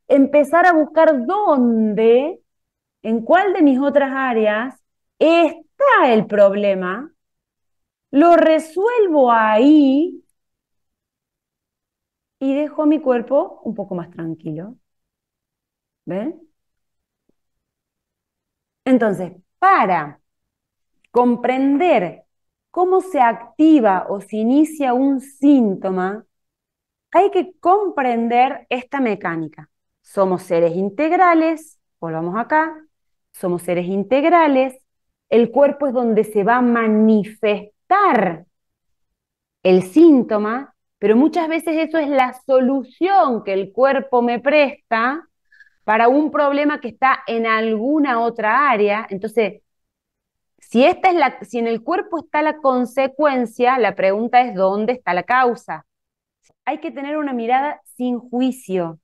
Empezar a buscar dónde, en cuál de mis otras áreas está el problema, lo resuelvo ahí y dejo a mi cuerpo un poco más tranquilo. ¿Ven? Entonces, para comprender cómo se activa o se inicia un síntoma, hay que comprender esta mecánica. Somos seres integrales, volvamos acá, somos seres integrales, el cuerpo es donde se va a manifestar el síntoma, pero muchas veces eso es la solución que el cuerpo me presta para un problema que está en alguna otra área. Entonces, si en el cuerpo está la consecuencia, la pregunta es ¿dónde está la causa? Hay que tener una mirada sin juicio.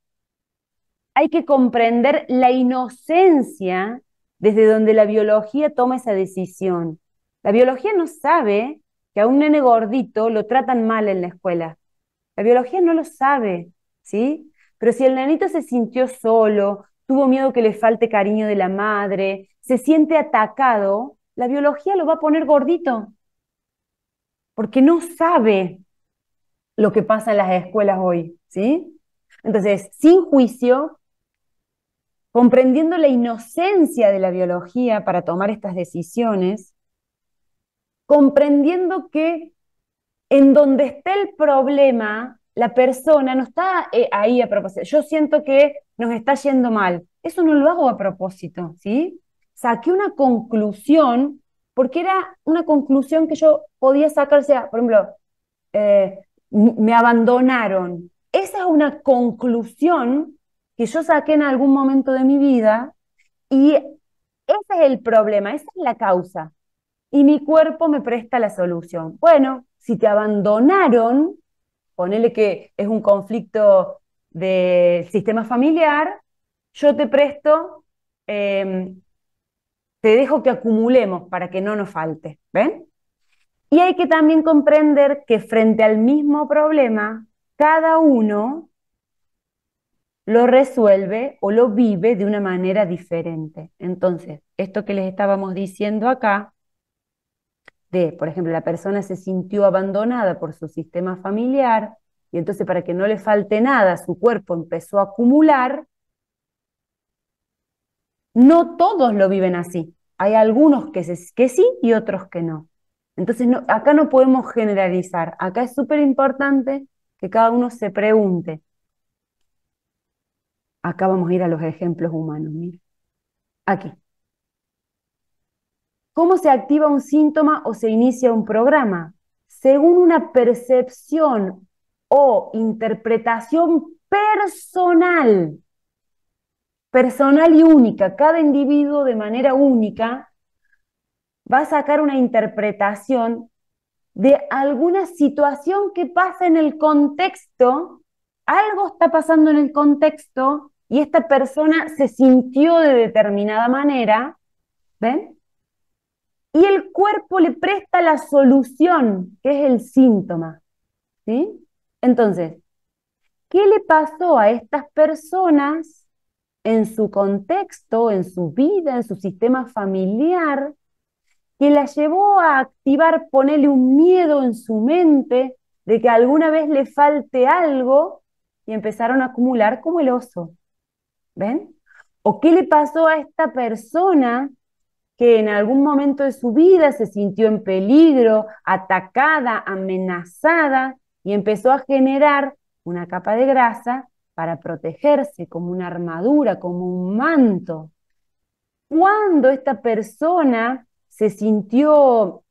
Hay que comprender la inocencia desde donde la biología toma esa decisión. La biología no sabe que a un nene gordito lo tratan mal en la escuela. La biología no lo sabe, ¿sí? Pero si el nenito se sintió solo, tuvo miedo que le falte cariño de la madre, se siente atacado, la biología lo va a poner gordito, porque no sabe lo que pasa en las escuelas hoy, ¿sí? Entonces, sin juicio, comprendiendo la inocencia de la biología para tomar estas decisiones, comprendiendo que en donde esté el problema, la persona no está ahí a propósito. Yo siento que nos está yendo mal. Eso no lo hago a propósito, ¿sí? Saqué una conclusión, porque era una conclusión que yo podía sacar, o sea, por ejemplo, eh, me abandonaron. Esa es una conclusión que yo saqué en algún momento de mi vida y ese es el problema, esa es la causa. Y mi cuerpo me presta la solución. Bueno, si te abandonaron, ponele que es un conflicto del sistema familiar, yo te presto, eh, te dejo que acumulemos para que no nos falte. ¿Ven? Y hay que también comprender que frente al mismo problema, cada uno lo resuelve o lo vive de una manera diferente. Entonces, esto que les estábamos diciendo acá, por ejemplo, la persona se sintió abandonada por su sistema familiar y entonces para que no le falte nada, su cuerpo empezó a acumular, no todos lo viven así. Hay algunos que sí y otros que no. Entonces, acá no podemos generalizar. Acá es súper importante que cada uno se pregunte. Acá vamos a ir a los ejemplos humanos. Mira. Aquí. ¿Cómo se activa un síntoma o se inicia un programa? Según una percepción o interpretación personal, personal y única. Cada individuo de manera única va a sacar una interpretación de alguna situación que pasa en el contexto, algo está pasando en el contexto y esta persona se sintió de determinada manera, ¿ven? Y el cuerpo le presta la solución, que es el síntoma, ¿sí? Entonces, ¿qué le pasó a estas personas en su contexto, en su vida, en su sistema familiar, que la llevó a activar, ponerle un miedo en su mente de que alguna vez le falte algo y empezaron a acumular como el oso? ¿Ven? ¿O qué le pasó a esta persona que en algún momento de su vida se sintió en peligro, atacada, amenazada y empezó a generar una capa de grasa para protegerse como una armadura, como un manto? Cuando esta persona se sintió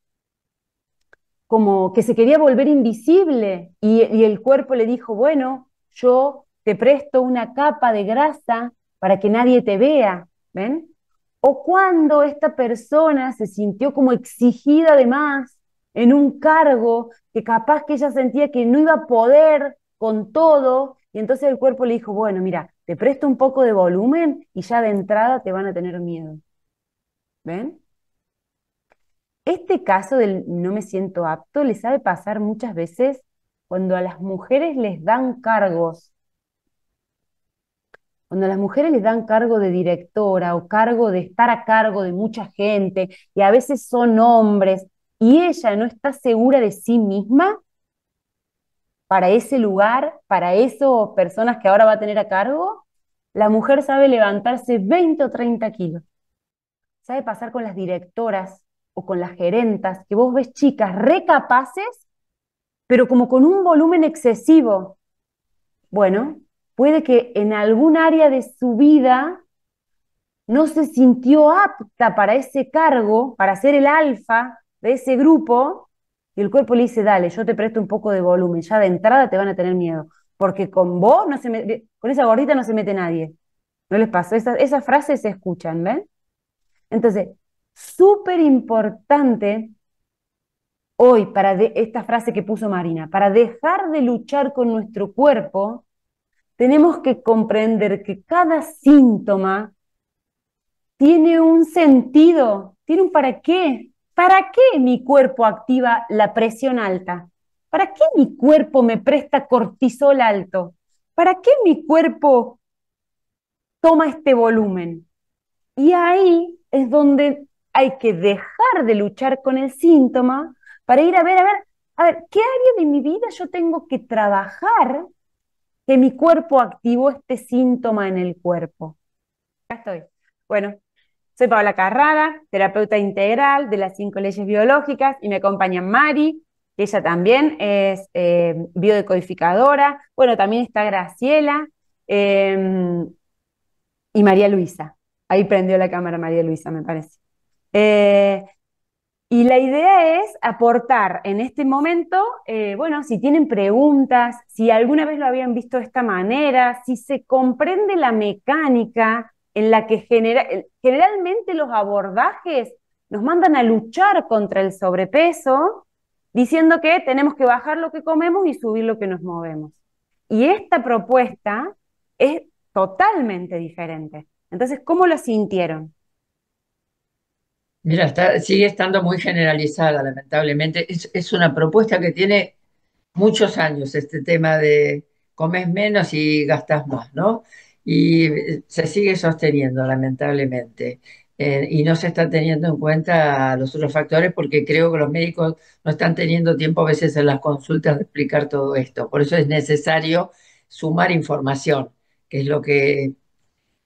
como que se quería volver invisible y el cuerpo le dijo, bueno, yo te presto una capa de grasa para que nadie te vea, ¿ven? O cuando esta persona se sintió como exigida de más en un cargo que capaz que ella sentía que no iba a poder con todo Y entonces el cuerpo le dijo, bueno, mira, te presto un poco de volumen y ya de entrada te van a tener miedo. ¿Ven? Este caso del no me siento apto le sabe pasar muchas veces cuando a las mujeres les dan cargos, cuando a las mujeres les dan cargo de directora o cargo de estar a cargo de mucha gente y a veces son hombres y ella no está segura de sí misma para ese lugar, para esas personas que ahora va a tener a cargo, la mujer sabe levantarse 20 o 30 kilos. Sabe pasar con las directoras o con las gerentas, que vos ves chicas recapaces, pero como con un volumen excesivo. Bueno, puede que en algún área de su vida no se sintió apta para ese cargo, para ser el alfa de ese grupo, y el cuerpo le dice, dale, yo te presto un poco de volumen, ya de entrada te van a tener miedo, porque con vos no se con esa gordita no se mete nadie. ¿No les pasó? Esas frases se escuchan, ¿ven? Entonces, súper importante hoy para esta frase que puso Marina, para dejar de luchar con nuestro cuerpo, tenemos que comprender que cada síntoma tiene un sentido, tiene un para qué. ¿Para qué mi cuerpo activa la presión alta? ¿Para qué mi cuerpo me presta cortisol alto? ¿Para qué mi cuerpo toma este volumen? Y ahí es donde hay que dejar de luchar con el síntoma para ir a ver, ¿qué área de mi vida yo tengo que trabajar que mi cuerpo activó este síntoma en el cuerpo? Acá estoy. Bueno, soy Paola Carrara, terapeuta integral de las 5 leyes biológicas, y me acompaña Mari, que ella también es biodecodificadora. Bueno, también está Graciela eh, y María Luisa. Ahí prendió la cámara María Luisa, me parece. Eh, y la idea es aportar en este momento, bueno, si tienen preguntas, si alguna vez lo habían visto de esta manera, si se comprende la mecánica en la que generalmente los abordajes nos mandan a luchar contra el sobrepeso, diciendo que tenemos que bajar lo que comemos y subir lo que nos movemos. Y esta propuesta es totalmente diferente. Entonces, ¿cómo lo sintieron? Mira, sigue estando muy generalizada, lamentablemente. Es una propuesta que tiene muchos años, este tema de comes menos y gastas más, ¿no? Y se sigue sosteniendo, lamentablemente. Y no se está teniendo en cuenta los otros factores porque creo que los médicos no están teniendo tiempo a veces en las consultas de explicar todo esto. Por eso es necesario sumar información, que es lo que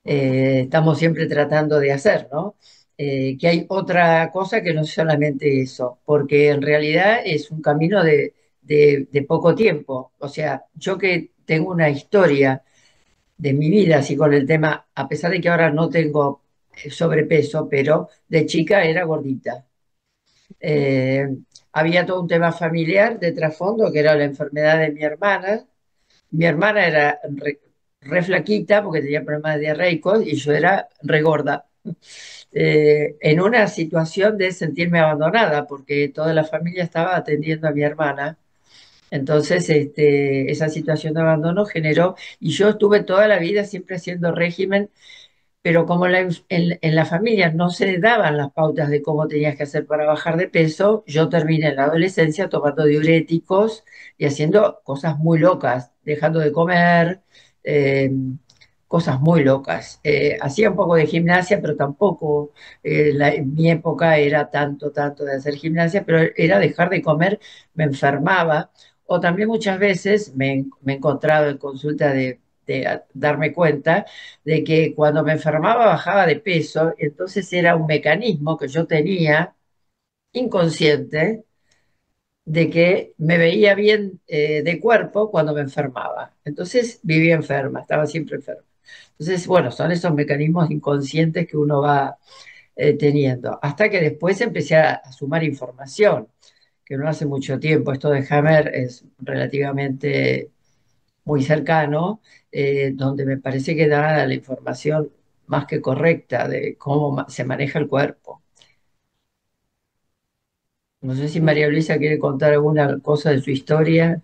estamos siempre tratando de hacer, ¿no? Que hay otra cosa que no es solamente eso, porque en realidad es un camino de poco tiempo. O sea, yo que tengo una historia de mi vida, así con el tema, a pesar de que ahora no tengo sobrepeso, pero de chica era gordita. Eh, Había todo un tema familiar de trasfondo, que era la enfermedad de mi hermana. Mi hermana era re flaquita porque tenía problemas diarreicos y yo era re gorda. En una situación de sentirme abandonada porque toda la familia estaba atendiendo a mi hermana. Entonces, esa situación de abandono generó, y yo estuve toda la vida siempre haciendo régimen, pero como en la familia no se daban las pautas de cómo tenías que hacer para bajar de peso, yo terminé en la adolescencia tomando diuréticos y haciendo cosas muy locas, dejando de comer, eh, cosas muy locas. Hacía un poco de gimnasia, pero tampoco en mi época era tanto de hacer gimnasia, pero era dejar de comer, me enfermaba. O también muchas veces me he encontrado en consulta de darme cuenta de que cuando me enfermaba bajaba de peso, entonces era un mecanismo que yo tenía inconsciente de que me veía bien de cuerpo cuando me enfermaba. Entonces vivía enferma, estaba siempre enferma. Entonces, bueno, son esos mecanismos inconscientes que uno va teniendo. Hasta que después empecé a sumar información, que no hace mucho tiempo. Esto de Hammer es relativamente muy cercano, donde me parece que da la información más que correcta de cómo se maneja el cuerpo. No sé si Sí. María Luisa quiere contar alguna cosa de su historia.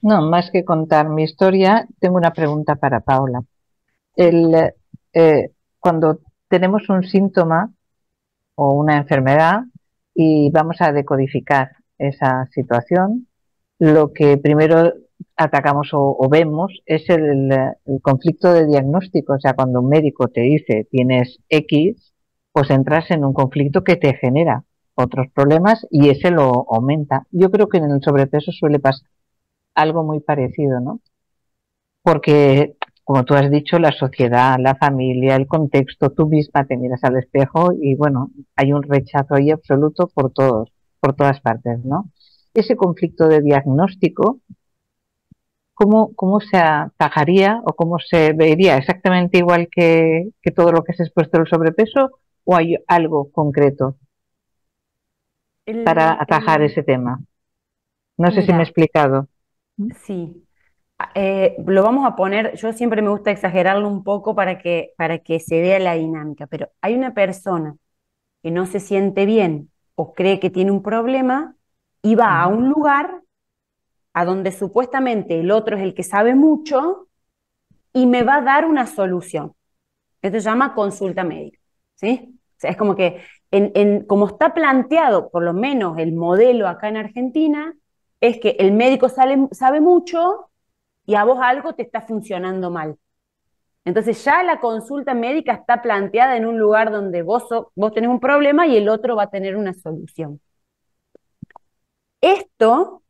No, más que contar mi historia, tengo una pregunta para Paula. El, cuando tenemos un síntoma o una enfermedad y vamos a decodificar esa situación, lo que primero atacamos o vemos es el conflicto de diagnóstico. O sea, cuando un médico te dice tienes X, pues entras en un conflicto que te genera otros problemas y ese lo aumenta. Yo creo que en el sobrepeso suele pasar algo muy parecido, ¿no? Porque, como tú has dicho, la sociedad, la familia, el contexto, tú misma te miras al espejo y bueno, hay un rechazo ahí absoluto por todos, por todas partes, ¿no? Ese conflicto de diagnóstico, ¿cómo se atajaría o cómo se vería? ¿Exactamente igual que todo lo que has expuesto del sobrepeso o hay algo concreto para El, atajar el- ese tema? No sé si me he Mira, explicado. sí. Lo vamos a poner, yo siempre me gusta exagerarlo un poco para que se vea la dinámica, pero hay una persona que no se siente bien o cree que tiene un problema y va a Ujú. un lugar a donde supuestamente el otro es el que sabe mucho y me va a dar una solución. Esto se llama consulta médica, ¿sí? O sea, es como que como está planteado, por lo menos el modelo acá en Argentina, es que el médico sabe mucho y a vos algo te está funcionando mal. Entonces ya la consulta médica está planteada en un lugar donde vos tenés un problema y el otro va a tener una solución. Esto,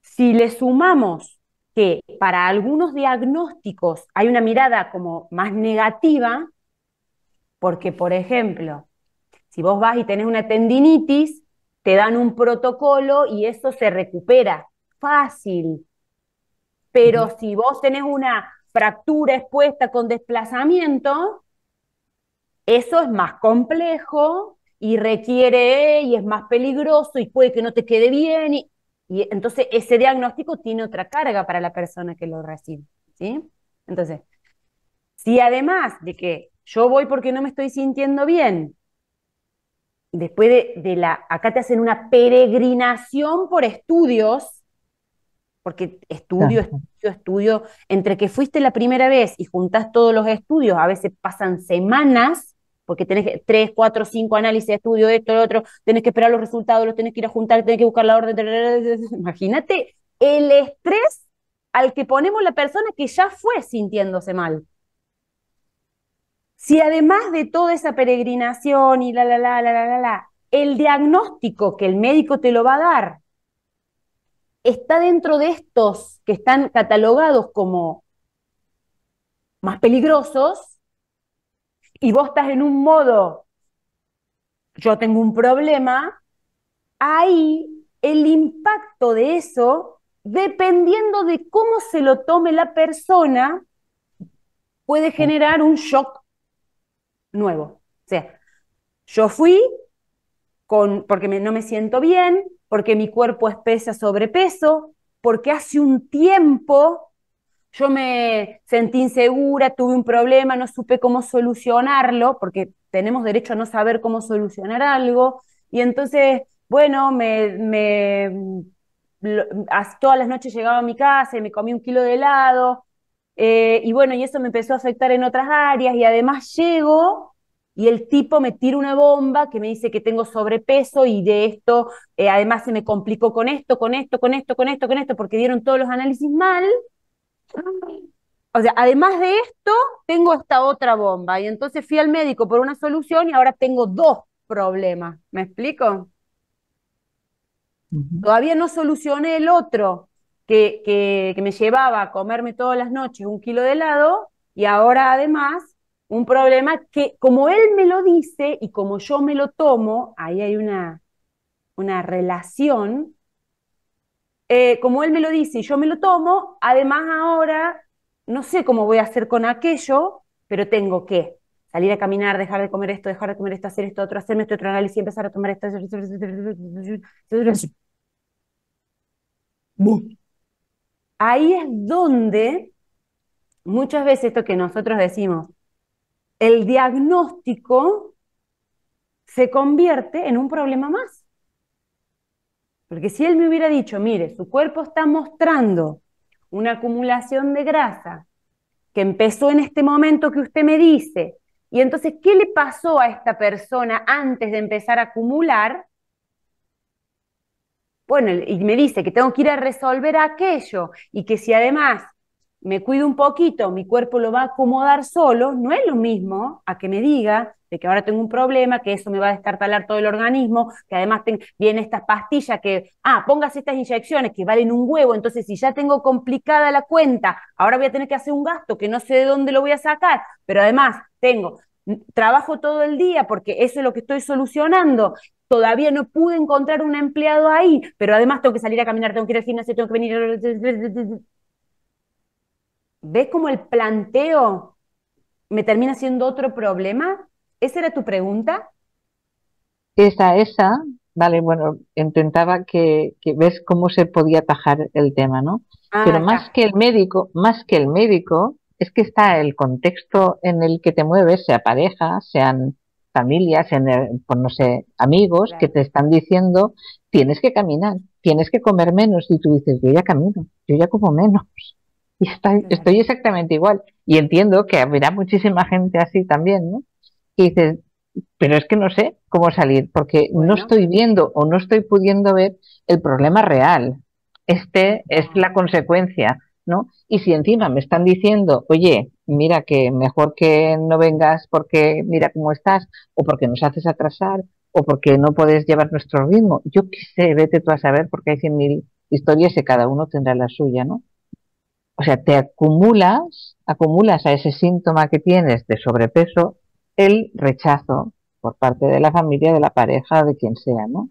si le sumamos que para algunos diagnósticos hay una mirada como más negativa, porque por ejemplo, si vos vas y tenés una tendinitis, te dan un protocolo y eso se recupera fácil. Ujú. Pero si vos tenés una fractura expuesta con desplazamiento, eso es más complejo y requiere y es más peligroso y puede que no te quede bien. Y entonces ese diagnóstico tiene otra carga para la persona que lo recibe, ¿sí? Entonces, si además de que yo voy porque no me estoy sintiendo bien, después acá te hacen una peregrinación por estudios, porque estudio, entre que fuiste la primera vez y juntás todos los estudios, a veces pasan semanas, porque tenés 3, 4, 5 análisis de estudio, esto, lo otro, tenés que esperar los resultados, los tenés que ir a juntar, tenés que buscar la orden. Imagínate el estrés al que ponemos la persona que ya fue sintiéndose mal. Si además de toda esa peregrinación y el diagnóstico que el médico te lo va a dar está dentro de estos que están catalogados como más peligrosos y vos estás en un modo, yo tengo un problema, ahí el impacto de eso, dependiendo de cómo se lo tome la persona, puede generar un shock nuevo. O sea, yo fui porque no me siento bien, porque mi cuerpo es sobrepeso, porque hace un tiempo yo me sentí insegura, tuve un problema, no supe cómo solucionarlo, porque tenemos derecho a no saber cómo solucionar algo, y entonces, bueno, todas las noches llegaba a mi casa y me comí un kilo de helado, y bueno, y eso me empezó a afectar en otras áreas, y además llego y el tipo me tira una bomba que me dice que tengo sobrepeso y de esto, además se me complicó con esto, con esto, con esto, con esto, con esto, porque dieron todos los análisis mal. O sea, además de esto, tengo esta otra bomba. Y entonces fui al médico por una solución y ahora tengo dos problemas. ¿Me explico? Ujú. Todavía no solucioné el otro, que me llevaba a comerme todas las noches un kilo de helado y ahora además un problema que como él me lo dice y como yo me lo tomo, ahí hay una relación, como él me lo dice y yo me lo tomo, además ahora no sé cómo voy a hacer con aquello, pero tengo que salir a caminar, dejar de comer esto, hacer esto otro, hacerme este otro análisis, empezar a tomar esto. Ahí es donde muchas veces esto que nosotros decimos, el diagnóstico se convierte en un problema más. Porque si él me hubiera dicho, mire, su cuerpo está mostrando una acumulación de grasa que empezó en este momento que usted me dice, y entonces, ¿qué le pasó a esta persona antes de empezar a acumular? Bueno, y me dice que tengo que ir a resolver aquello y que si además me cuido un poquito, mi cuerpo lo va a acomodar solo, no es lo mismo a que me diga de que ahora tengo un problema, que eso me va a destartalar todo el organismo, que además viene estas pastillas que, póngase estas inyecciones que valen un huevo, entonces si ya tengo complicada la cuenta, ahora voy a tener que hacer un gasto que no sé de dónde lo voy a sacar, pero además trabajo todo el día porque eso es lo que estoy solucionando. Todavía no pude encontrar un empleado ahí, pero además tengo que salir a caminar, tengo que ir al gimnasio, tengo que venir. ¿Ves cómo el planteo me termina siendo otro problema? ¿Esa era tu pregunta? Esa, vale, bueno, intentaba que ves cómo se podía atajar el tema, ¿no? Pero Acá. más que el médico, es que está el contexto en el que te mueves, sea pareja, sean familias, pues no sé, amigos, que Claro, te están diciendo, tienes que caminar, tienes que comer menos, y tú dices, yo ya camino, yo ya como menos, y estoy claro. exactamente igual. Y entiendo que habrá muchísima gente así también, ¿no? Y dices, pero es que no sé cómo salir, porque no Bueno, estoy viendo o no estoy pudiendo ver el problema real. Este es la claro, consecuencia, ¿no? Y si encima me están diciendo, oye, mira que mejor que no vengas porque mira cómo estás, o porque nos haces atrasar, o porque no puedes llevar nuestro ritmo, yo qué sé, vete tú a saber, porque hay 100.000 historias y cada uno tendrá la suya, ¿no? O sea, te acumulas a ese síntoma que tienes de sobrepeso el rechazo por parte de la familia, de la pareja, de quien sea, ¿no?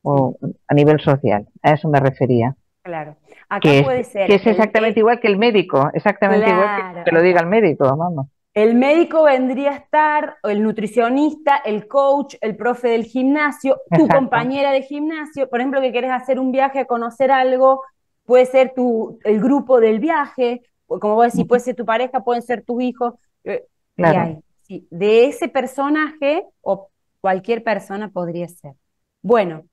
sí, O a nivel social. A eso me refería. claro. Acá Que es, puede que ser es exactamente igual que el médico, exactamente igual claro, que ahí lo diga está. el médico, vamos. El médico vendría a estar, o el nutricionista, el coach, el profe del gimnasio, tu Exacto. compañera de gimnasio, por ejemplo, que quieres hacer un viaje a conocer algo, puede ser el grupo del viaje, o como vos decís, puede ser tu pareja, pueden ser tus hijos, y Claro. hay, sí, de ese personaje o cualquier persona podría ser. Bueno,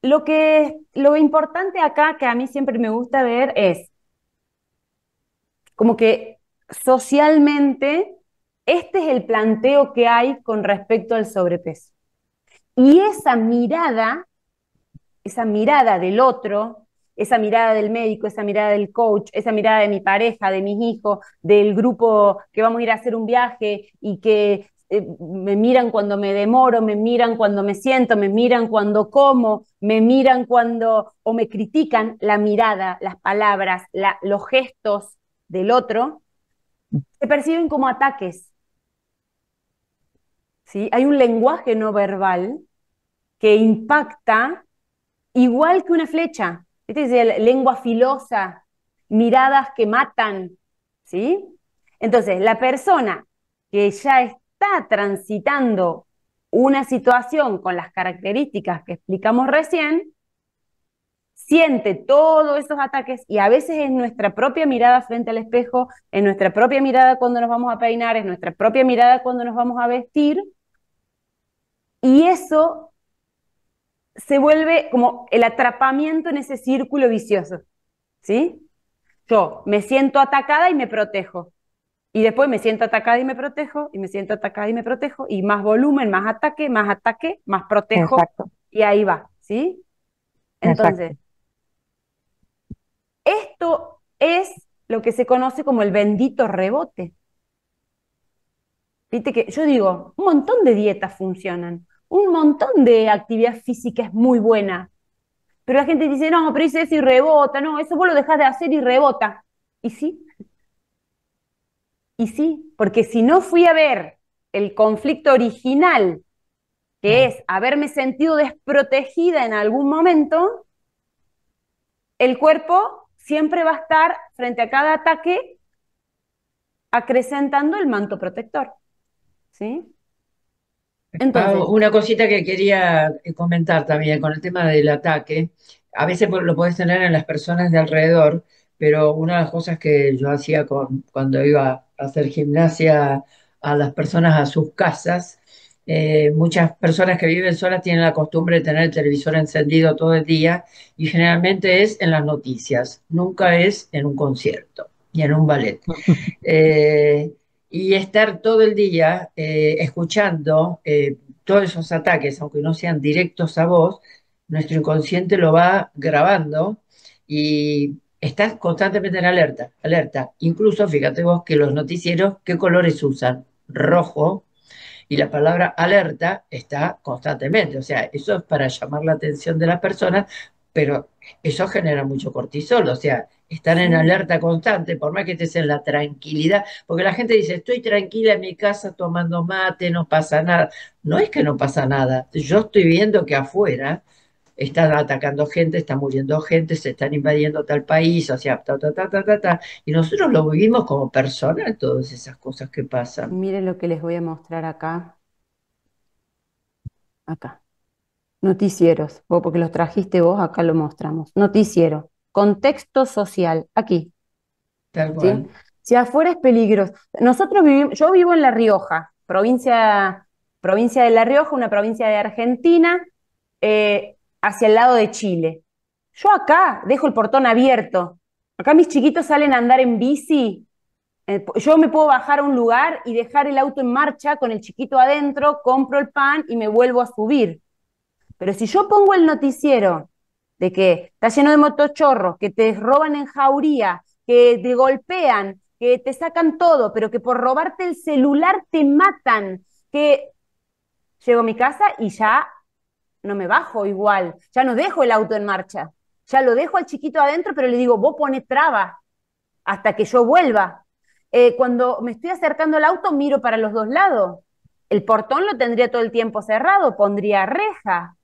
lo importante acá que a mí siempre me gusta ver es como que socialmente este es el planteo que hay con respecto al sobrepeso. Y esa mirada del otro, esa mirada del médico, esa mirada del coach, esa mirada de mi pareja, de mis hijos, del grupo que vamos a ir a hacer un viaje y que me miran cuando me demoro, me miran cuando me siento, me miran cuando como, me miran cuando, o me critican la mirada, las palabras, los gestos del otro, se perciben como ataques, ¿sí? Hay un lenguaje no verbal que impacta igual que una flecha. ¿Viste? Dice, lengua filosa, miradas que matan, ¿sí? Entonces, la persona que ya está transitando una situación con las características que explicamos recién, siente todos esos ataques y a veces es nuestra propia mirada frente al espejo, es nuestra propia mirada cuando nos vamos a peinar, es nuestra propia mirada cuando nos vamos a vestir, y eso se vuelve como el atrapamiento en ese círculo vicioso, ¿sí? Yo me siento atacada y me protejo, y después me siento atacada y me protejo, y me siento atacada y me protejo, y más volumen, más ataque, más protejo, Exacto. y ahí va, ¿sí? Entonces, Exacto. esto es lo que se conoce como el bendito rebote. Viste que yo digo, un montón de dietas funcionan, un montón de actividad física es muy buena, pero la gente dice, no, pero hice eso y rebota, no, eso vos lo dejás de hacer y rebota. Y sí, porque si no fui a ver el conflicto original, que es haberme sentido desprotegida en algún momento, el cuerpo siempre va a estar frente a cada ataque acrecentando el manto protector, ¿sí? Entonces, Una cosita que quería comentar también con el tema del ataque. A veces lo puedes tener en las personas de alrededor, pero una de las cosas que yo hacía cuando iba a hacer gimnasia a las personas a sus casas, Muchas personas que viven solas tienen la costumbre de tener el televisor encendido todo el día y generalmente es en las noticias, nunca es en un concierto y en un ballet. Eh, y estar todo el día escuchando todos esos ataques, aunque no sean directos a vos, nuestro inconsciente lo va grabando y estás constantemente en alerta, alerta. Incluso fíjate vos que los noticieros, ¿qué colores usan? Rojo, y la palabra alerta está constantemente. O sea, eso es para llamar la atención de las personas, pero eso genera mucho cortisol. O sea, estar en Sí. alerta constante, por más que estés en la tranquilidad, porque la gente dice, estoy tranquila en mi casa tomando mate, no pasa nada. No es que no pasa nada. Yo estoy viendo que afuera están atacando gente, está muriendo gente, se están invadiendo tal país, o sea, ta, ta, ta, ta, ta, ta. Y nosotros lo vivimos como personas, todas esas cosas que pasan. Miren lo que les voy a mostrar acá. Acá. Noticieros. Porque los trajiste vos, acá lo mostramos. Noticiero. Contexto social. Aquí. Tal ¿Sí? cual. Si afuera es peligroso. Nosotros vivimos, yo vivo en La Rioja, provincia de La Rioja, una provincia de Argentina, hacia el lado de Chile. Yo acá dejo el portón abierto. Acá mis chiquitos salen a andar en bici. Yo me puedo bajar a un lugar y dejar el auto en marcha con el chiquito adentro, compro el pan y me vuelvo a subir. Pero si yo pongo el noticiero de que está lleno de motochorros, que te roban en jauría, que te golpean, que te sacan todo, pero que por robarte el celular te matan, que llego a mi casa y ya no me bajo igual, ya no dejo el auto en marcha, ya lo dejo al chiquito adentro, pero le digo, vos poné traba hasta que yo vuelva. Cuando me estoy acercando al auto, miro para los dos lados. El portón lo tendría todo el tiempo cerrado, pondría reja.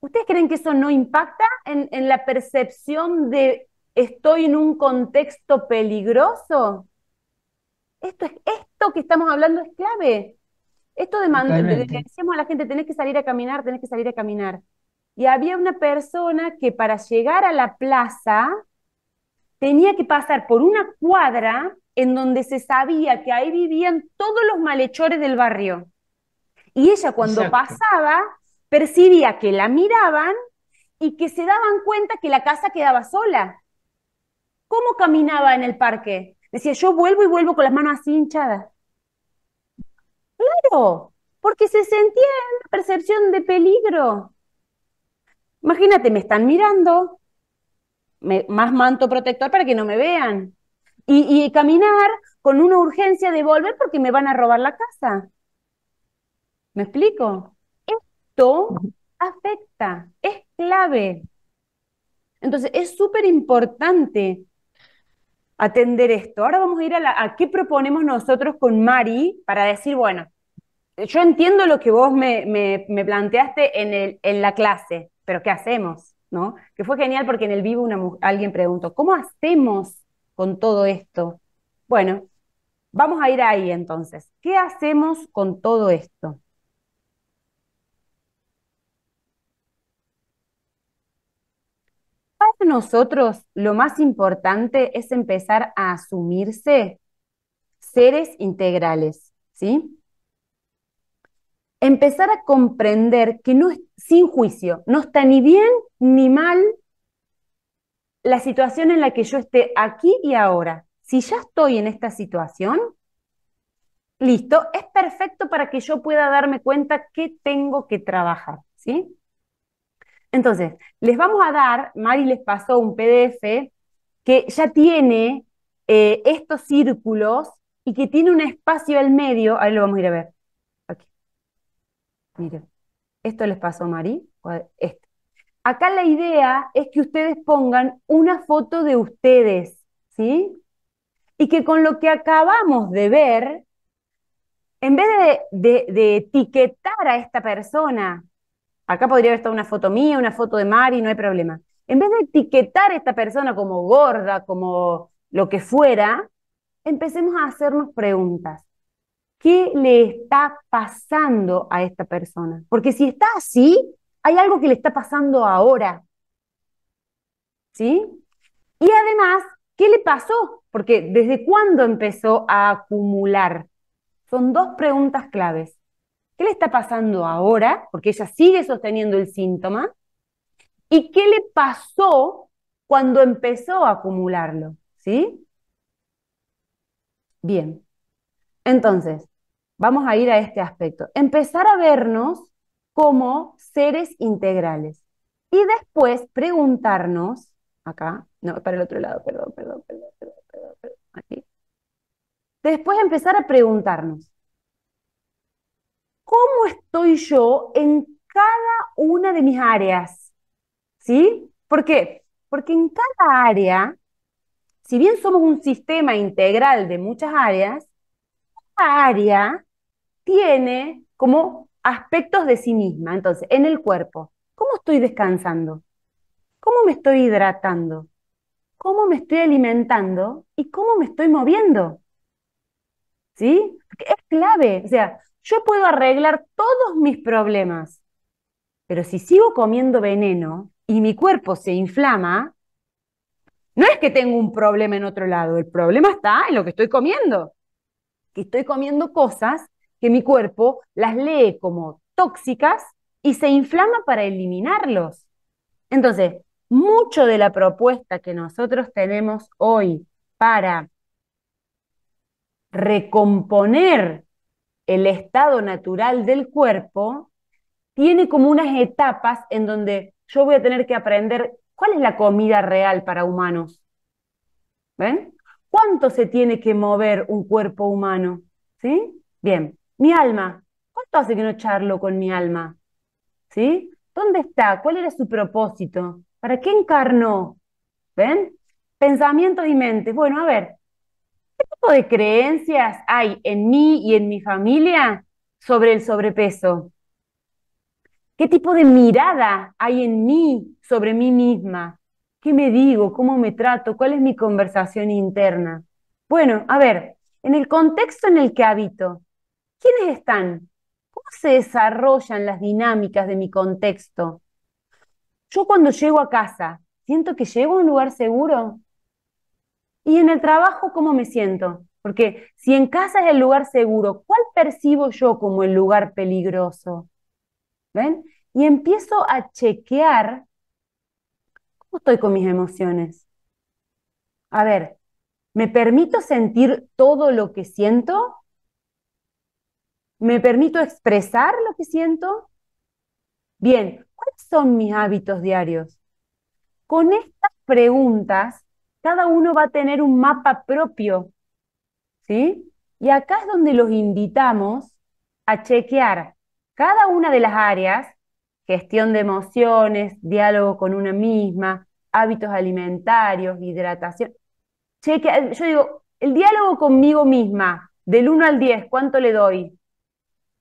¿Ustedes creen que eso no impacta en la percepción de estoy en un contexto peligroso? Esto que estamos hablando es clave. Esto de que Totalmente. decíamos a la gente, tenés que salir a caminar, tenés que salir a caminar. Y había una persona que para llegar a la plaza tenía que pasar por una cuadra en donde se sabía que ahí vivían todos los malhechores del barrio. Y ella cuando Exacto. pasaba percibía que la miraban y que se daban cuenta que la casa quedaba sola. ¿Cómo caminaba en el parque? Decía, yo vuelvo y vuelvo con las manos así hinchadas. Claro, porque se sentía en una percepción de peligro. Imagínate, me están mirando, más manto protector para que no me vean. Y caminar con una urgencia de volver porque me van a robar la casa. ¿Me explico? Esto afecta, es clave. Entonces, es súper importante atender esto. Ahora vamos a ir a qué proponemos nosotros con Mari para decir, bueno, yo entiendo lo que vos me planteaste en la clase, pero ¿qué hacemos? ¿No? Que fue genial porque en el vivo alguien preguntó, ¿cómo hacemos con todo esto? Bueno, vamos a ir ahí entonces. ¿Qué hacemos con todo esto? Para nosotros, lo más importante es empezar a asumirse seres integrales, ¿sí? Empezar a comprender que no es sin juicio, no está ni bien ni mal la situación en la que yo esté aquí y ahora. Si ya estoy en esta situación, listo, es perfecto para que yo pueda darme cuenta que tengo que trabajar, ¿sí? Entonces, les vamos a dar, Mari les pasó un PDF que ya tiene estos círculos y que tiene un espacio al medio, ahí lo vamos a ir a ver. Aquí, miren, esto les pasó, Mari, esto. Acá la idea es que ustedes pongan una foto de ustedes, ¿sí? Y que con lo que acabamos de ver, en vez de etiquetar a esta persona, acá podría haber estado una foto mía, una foto de Mari, no hay problema. En vez de etiquetar a esta persona como gorda, como lo que fuera, empecemos a hacernos preguntas. ¿Qué le está pasando a esta persona? Porque si está así, hay algo que le está pasando ahora, ¿sí? Y además, ¿qué le pasó? Porque ¿desde cuándo empezó a acumular? Son dos preguntas claves. ¿Qué le está pasando ahora? Porque ella sigue sosteniendo el síntoma. ¿Y qué le pasó cuando empezó a acumularlo? ¿Sí? Bien. Entonces, vamos a ir a este aspecto. Empezar a vernos como seres integrales. Y después preguntarnos, acá, no, para el otro lado, perdón, aquí. Después empezar a preguntarnos, ¿cómo estoy yo en cada una de mis áreas? ¿Sí? ¿Por qué? Porque en cada área, si bien somos un sistema integral de muchas áreas, cada área tiene como aspectos de sí misma. Entonces, en el cuerpo, ¿cómo estoy descansando? ¿Cómo me estoy hidratando? ¿Cómo me estoy alimentando? ¿Y cómo me estoy moviendo? ¿Sí? Porque es clave. O sea, yo puedo arreglar todos mis problemas, pero si sigo comiendo veneno y mi cuerpo se inflama, no es que tengo un problema en otro lado, el problema está en lo que estoy comiendo. Que estoy comiendo cosas que mi cuerpo las lee como tóxicas y se inflama para eliminarlos. Entonces, mucho de la propuesta que nosotros tenemos hoy para recomponer el estado natural del cuerpo tiene como unas etapas en donde yo voy a tener que aprender cuál es la comida real para humanos. ¿Ven? ¿Cuánto se tiene que mover un cuerpo humano? ¿Sí? Bien. Mi alma. ¿Cuánto hace que no charlo con mi alma? ¿Sí? ¿Dónde está? ¿Cuál era su propósito? ¿Para qué encarnó? ¿Ven? Pensamientos y mentes. Bueno, a ver, ¿qué tipo de creencias hay en mí y en mi familia sobre el sobrepeso? ¿Qué tipo de mirada hay en mí sobre mí misma? ¿Qué me digo? ¿Cómo me trato? ¿Cuál es mi conversación interna? Bueno, a ver, en el contexto en el que habito, ¿quiénes están? ¿Cómo se desarrollan las dinámicas de mi contexto? Yo cuando llego a casa, ¿siento que llego a un lugar seguro? Y en el trabajo, ¿cómo me siento? Porque si en casa es el lugar seguro, ¿cuál percibo yo como el lugar peligroso? ¿Ven? Y empiezo a chequear cómo estoy con mis emociones. A ver, ¿me permito sentir todo lo que siento? ¿Me permito expresar lo que siento? Bien, ¿cuáles son mis hábitos diarios? Con estas preguntas, cada uno va a tener un mapa propio, ¿sí? Y acá es donde los invitamos a chequear cada una de las áreas, gestión de emociones, diálogo con una misma, hábitos alimentarios, hidratación. Yo digo, el diálogo conmigo misma, del 1 al 10, ¿cuánto le doy?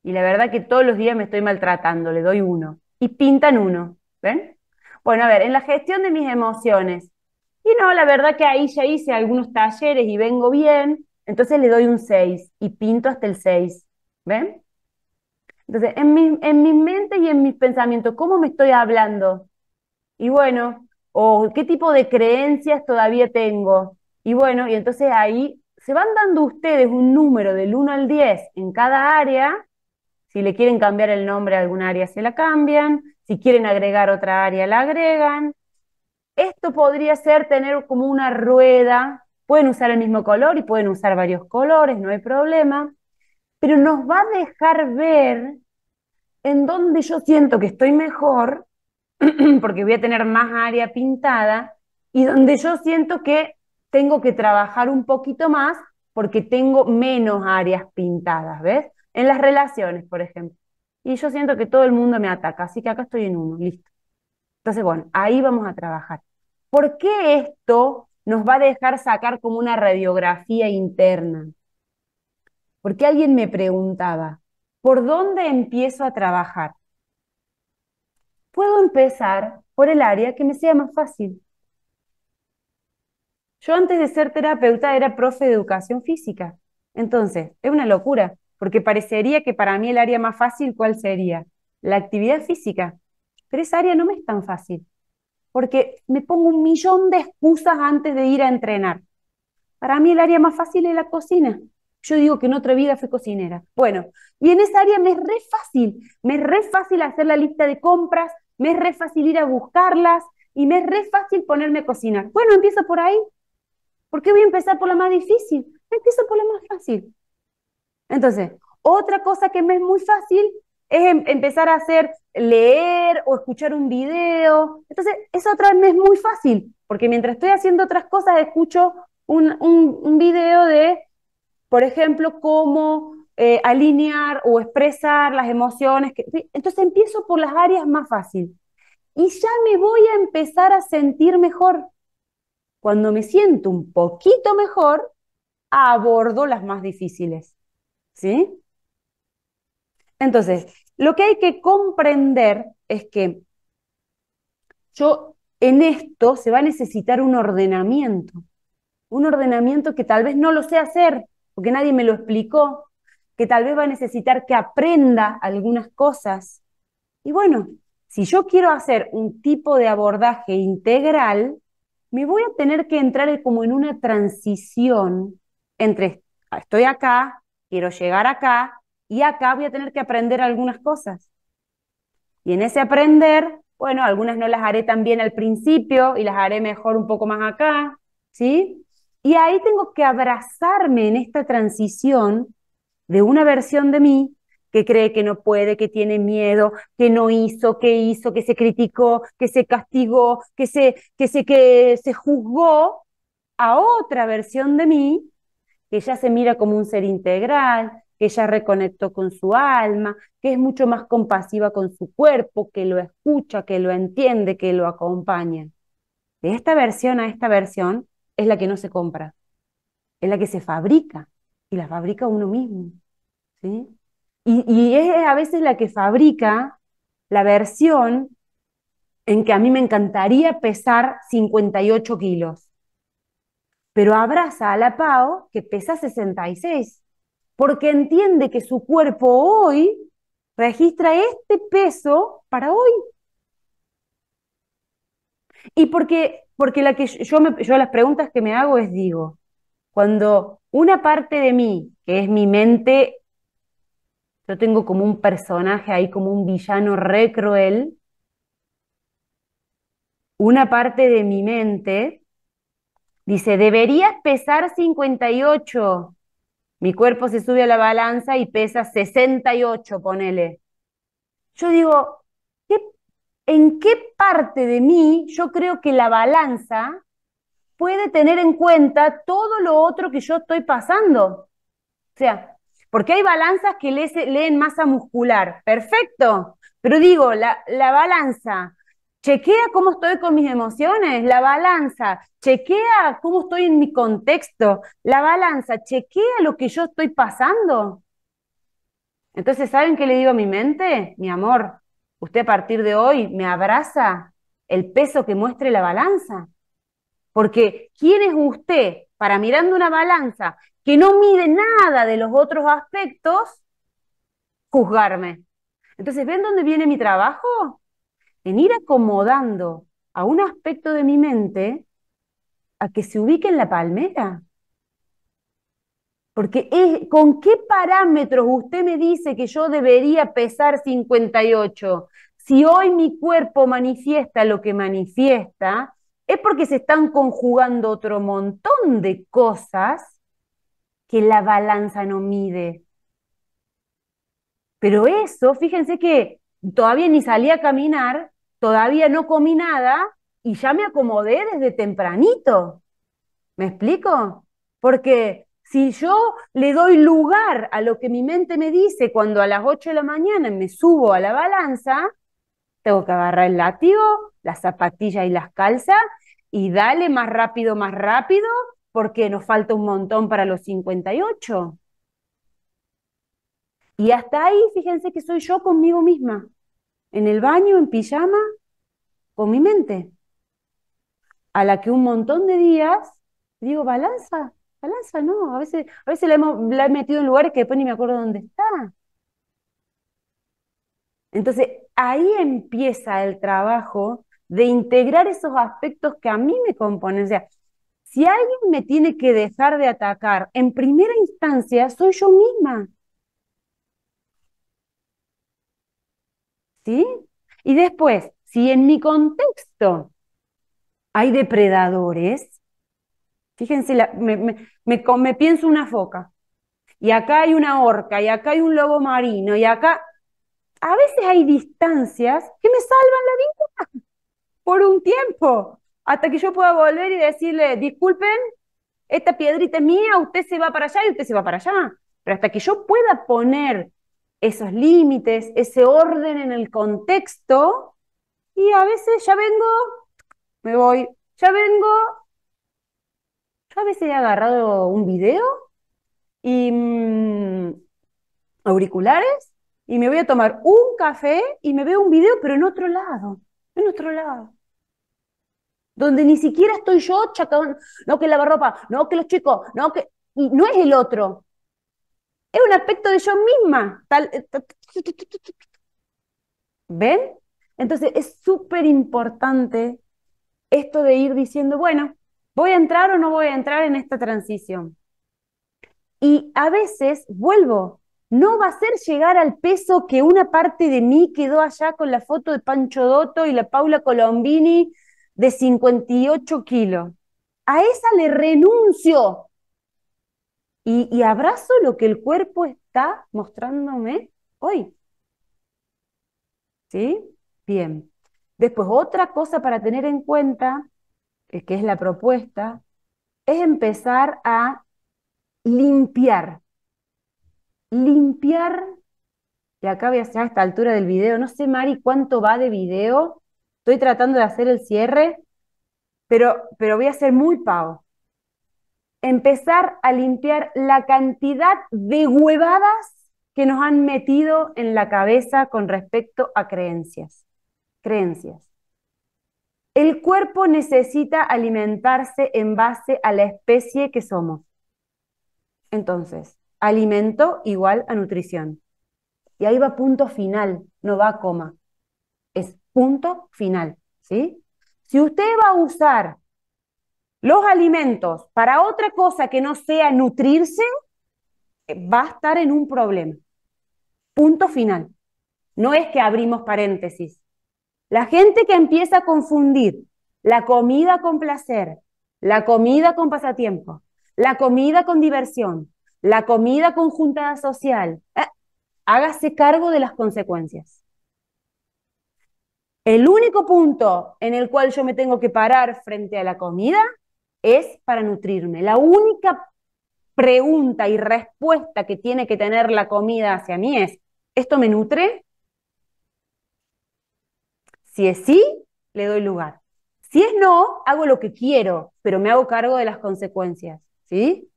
Y la verdad que todos los días me estoy maltratando, le doy 1. Y pintan 1, ¿ven? Bueno, a ver, en la gestión de mis emociones. Y no, la verdad que ahí ya hice algunos talleres y vengo bien, entonces le doy un 6 y pinto hasta el 6, ¿ven? Entonces, en mi mente y en mis pensamientos, ¿cómo me estoy hablando? Y bueno, o qué tipo de creencias todavía tengo. Y bueno, y entonces ahí se van dando ustedes un número del 1 al 10 en cada área. Si le quieren cambiar el nombre a alguna área, se la cambian. Si quieren agregar otra área, la agregan. Esto podría ser tener como una rueda. Pueden usar el mismo color y pueden usar varios colores, no hay problema. Pero nos va a dejar ver en dónde yo siento que estoy mejor, porque voy a tener más área pintada, y donde yo siento que tengo que trabajar un poquito más porque tengo menos áreas pintadas, ¿ves? En las relaciones, por ejemplo. Y yo siento que todo el mundo me ataca, así que acá estoy en 1, listo. Entonces, bueno, ahí vamos a trabajar. ¿Por qué esto nos va a dejar sacar como una radiografía interna? Porque alguien me preguntaba, ¿por dónde empiezo a trabajar? Puedo empezar por el área que me sea más fácil. Yo antes de ser terapeuta era profe de educación física. Entonces, es una locura, porque parecería que para mí el área más fácil, ¿cuál sería? La actividad física. Pero esa área no me es tan fácil, porque me pongo un millón de excusas antes de ir a entrenar. Para mí el área más fácil es la cocina. Yo digo que en otra vida fui cocinera. Bueno, y en esa área me es re fácil hacer la lista de compras, me es re fácil ir a buscarlas y me es re fácil ponerme a cocinar. Bueno, empiezo por ahí. ¿Por qué voy a empezar por la más difícil? Empiezo por la más fácil. Entonces, otra cosa que me es muy fácil es empezar a leer o escuchar un video. Entonces, eso otra vez me es muy fácil, porque mientras estoy haciendo otras cosas, escucho un video de, por ejemplo, cómo alinear o expresar las emociones. Entonces, empiezo por las áreas más fáciles. Y ya me voy a empezar a sentir mejor. Cuando me siento un poquito mejor, abordo las más difíciles. ¿Sí? Entonces, lo que hay que comprender es que en esto se va a necesitar un ordenamiento que tal vez no lo sé hacer, porque nadie me lo explicó, que tal vez va a necesitar que aprenda algunas cosas. Y bueno, si yo quiero hacer un tipo de abordaje integral, me voy a tener que entrar como en una transición entre estoy acá, quiero llegar acá, y acá voy a tener que aprender algunas cosas. Y en ese aprender, bueno, algunas no las haré tan bien al principio y las haré mejor un poco más acá, ¿sí? Y ahí tengo que abrazarme en esta transición de una versión de mí que cree que no puede, que tiene miedo, que no hizo, que se criticó, que se castigó, que se juzgó, a otra versión de mí que ya se mira como un ser integral, que ya reconectó con su alma, que es mucho más compasiva con su cuerpo, que lo escucha, que lo entiende, que lo acompaña. De esta versión a esta versión es la que no se compra, es la que se fabrica, y la fabrica uno mismo, ¿sí? Y es a veces la que fabrica la versión en que a mí me encantaría pesar 58 kilos, pero abraza a la Pau que pesa 66, porque entiende que su cuerpo hoy registra este peso para hoy. Y porque yo las preguntas que me hago es, digo, cuando una parte de mí, que es mi mente, yo tengo como un personaje ahí, como un villano re cruel, una parte de mi mente dice, deberías pesar 58. Mi cuerpo se sube a la balanza y pesa 68, ponele. Yo digo, ¿en qué parte de mí yo creo que la balanza puede tener en cuenta todo lo otro que yo estoy pasando? O sea, porque hay balanzas que leen masa muscular, perfecto, pero digo, la balanza chequea cómo estoy con mis emociones, la balanza chequea cómo estoy en mi contexto, la balanza chequea lo que yo estoy pasando. Entonces, ¿saben qué le digo a mi mente? Mi amor, usted a partir de hoy me abraza el peso que muestre la balanza. Porque ¿quién es usted para mirando una balanza que no mide nada de los otros aspectos, juzgarme? Entonces, ¿ven dónde viene mi trabajo? En ir acomodando a un aspecto de mi mente a que se ubique en la palmera. Porque ¿con qué parámetros usted me dice que yo debería pesar 58? Si hoy mi cuerpo manifiesta lo que manifiesta, es porque se están conjugando otro montón de cosas que la balanza no mide. Pero eso, fíjense que todavía ni salí a caminar, todavía no comí nada y ya me acomodé desde tempranito. ¿Me explico? Porque si yo le doy lugar a lo que mi mente me dice cuando a las 8 de la mañana me subo a la balanza, tengo que agarrar el látigo, las zapatillas y las calzas y dale más rápido, porque nos falta un montón para los 58. Y hasta ahí, fíjense que soy yo conmigo misma, en el baño, en pijama, con mi mente, a la que un montón de días digo, balanza, no, a veces la he metido en lugares que después ni me acuerdo dónde está. Entonces, ahí empieza el trabajo de integrar esos aspectos que a mí me componen. O sea, Si alguien me tiene que dejar de atacar, en primera instancia soy yo misma. ¿Sí? Y después, si en mi contexto hay depredadores, fíjense, me pienso una foca, y acá hay una orca, y acá hay un lobo marino, y acá, a veces hay distancias que me salvan la vida por un tiempo, hasta que yo pueda volver y decirle, disculpen, esta piedrita es mía, usted se va para allá y usted se va para allá. Pero hasta que yo pueda poner esos límites, ese orden en el contexto, y a veces ya vengo, me voy, ya vengo. Yo a veces he agarrado un video y auriculares y me voy a tomar un café y me veo un video, pero en otro lado, donde ni siquiera estoy yo chacón, no que lavarropa, no que los chicos, no que... Y no es el otro, es un aspecto de yo misma. ¿Ven? Entonces es súper importante esto de ir diciendo, bueno, ¿voy a entrar o no voy a entrar en esta transición? Y a veces vuelvo, no va a ser llegar al peso que una parte de mí quedó allá con la foto de Pancho Dotto y la Paula Colombini de 58 kilos. A esa le renuncio y abrazo lo que el cuerpo está mostrándome hoy. ¿Sí? Bien. Después, otra cosa para tener en cuenta, que es la propuesta, es empezar a limpiar. Limpiar, y acá voy a hacer a esta altura del video, no sé, Mari, cuánto va de video, estoy tratando de hacer el cierre, pero voy a ser muy pavo. Empezar a limpiar la cantidad de huevadas que nos han metido en la cabeza con respecto a creencias. El cuerpo necesita alimentarse en base a la especie que somos. Entonces, alimento igual a nutrición. Y ahí va punto final, no va coma. Es punto final, ¿sí? Si usted va a usar los alimentos para otra cosa que no sea nutrirse, va a estar en un problema. Punto final. No es que abrimos paréntesis. La gente que empieza a confundir la comida con placer, la comida con pasatiempo, la comida con diversión, la comida con juntada social, hágase cargo de las consecuencias. El único punto en el cual yo me tengo que parar frente a la comida es para nutrirme. La única pregunta y respuesta que tiene que tener la comida hacia mí es, ¿esto me nutre? Si es sí, le doy lugar. Si es no, hago lo que quiero, pero me hago cargo de las consecuencias, ¿sí?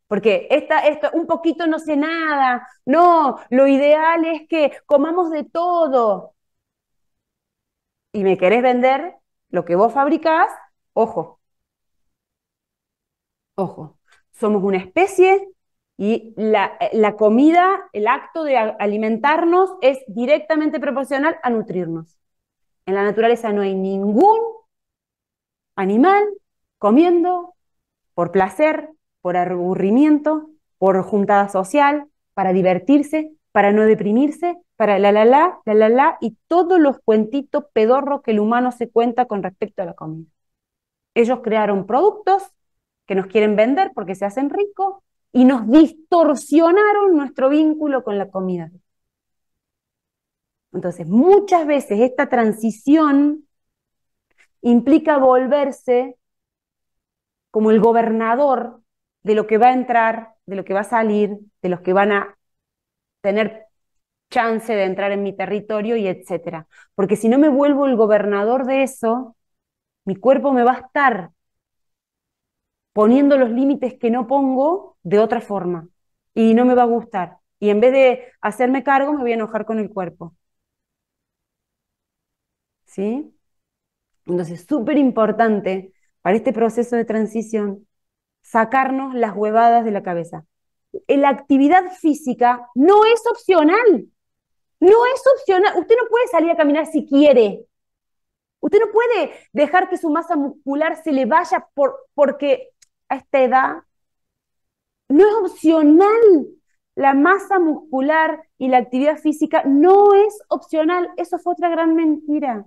Porque esto, un poquito no sé nada, no, lo ideal es que comamos de todo. Y me querés vender lo que vos fabricás, ojo, ojo, somos una especie y la comida, el acto de alimentarnos es directamente proporcional a nutrirnos. En la naturaleza no hay ningún animal comiendo por placer, por aburrimiento, por juntada social, para divertirse, para no deprimirse, para y todos los cuentitos pedorros que el humano se cuenta con respecto a la comida. Ellos crearon productos que nos quieren vender porque se hacen ricos y nos distorsionaron nuestro vínculo con la comida. Entonces, muchas veces esta transición implica volverse como el gobernador de lo que va a entrar, de lo que va a salir, de los que van a tener chance de entrar en mi territorio y etcétera. Porque si no me vuelvo el gobernador de eso, mi cuerpo me va a estar poniendo los límites que no pongo de otra forma y no me va a gustar. Y en vez de hacerme cargo, me voy a enojar con el cuerpo. ¿Sí? Entonces, súper importante para este proceso de transición sacarnos las huevadas de la cabeza. La actividad física no es opcional. No es opcional. Usted no puede salir a caminar si quiere. Usted no puede dejar que su masa muscular se le vaya porque a esta edad no es opcional. La masa muscular y la actividad física no es opcional. Eso fue otra gran mentira.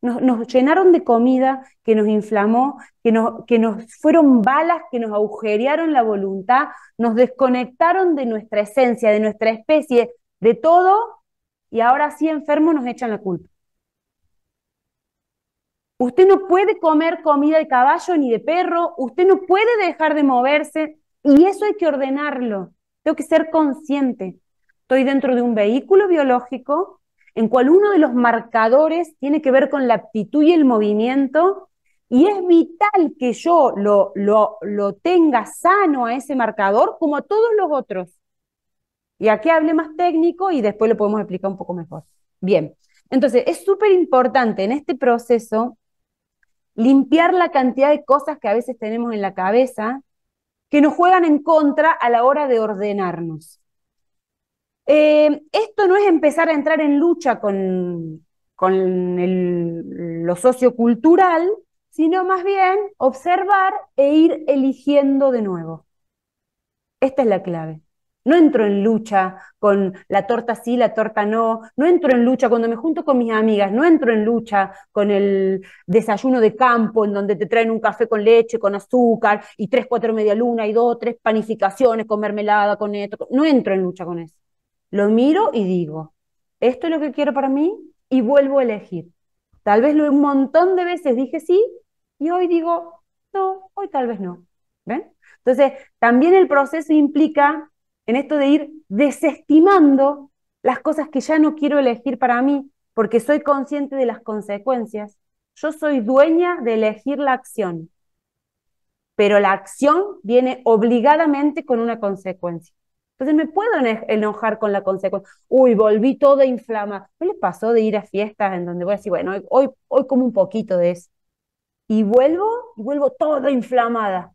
Nos llenaron de comida que nos inflamó, que nos fueron balas, que nos agujerearon la voluntad, nos desconectaron de nuestra esencia, de nuestra especie, de todo, y ahora sí enfermos nos echan la culpa. Usted no puede comer comida de caballo ni de perro, usted no puede dejar de moverse, y eso hay que ordenarlo. Tengo que ser consciente. Estoy dentro de un vehículo biológico en cual uno de los marcadores tiene que ver con la aptitud y el movimiento, y es vital que yo lo tenga sano a ese marcador como a todos los otros. Y aquí hable más técnico y después lo podemos explicar un poco mejor. Bien, entonces es súper importante en este proceso limpiar la cantidad de cosas que a veces tenemos en la cabeza que nos juegan en contra a la hora de ordenarnos. Esto no es empezar a entrar en lucha con lo sociocultural, sino más bien observar e ir eligiendo de nuevo. Esta es la clave. No entro en lucha con la torta sí, la torta no. No entro en lucha cuando me junto con mis amigas. No entro en lucha con el desayuno de campo en donde te traen un café con leche, con azúcar, y 3, 4 medialunas, y 2, 3 panificaciones con mermelada, con esto. No entro en lucha con eso. Lo miro y digo, esto es lo que quiero para mí, y vuelvo a elegir. Tal vez un montón de veces dije sí, y hoy digo, no, hoy tal vez no. ¿Ven? Entonces, también el proceso implica en esto de ir desestimando las cosas que ya no quiero elegir para mí, porque soy consciente de las consecuencias. Yo soy dueña de elegir la acción, pero la acción viene obligadamente con una consecuencia. Entonces me puedo enojar con la consecuencia. Uy, volví toda inflamada. ¿Qué les pasó de ir a fiestas en donde voy a decir, bueno, hoy como un poquito de eso? Y vuelvo toda inflamada.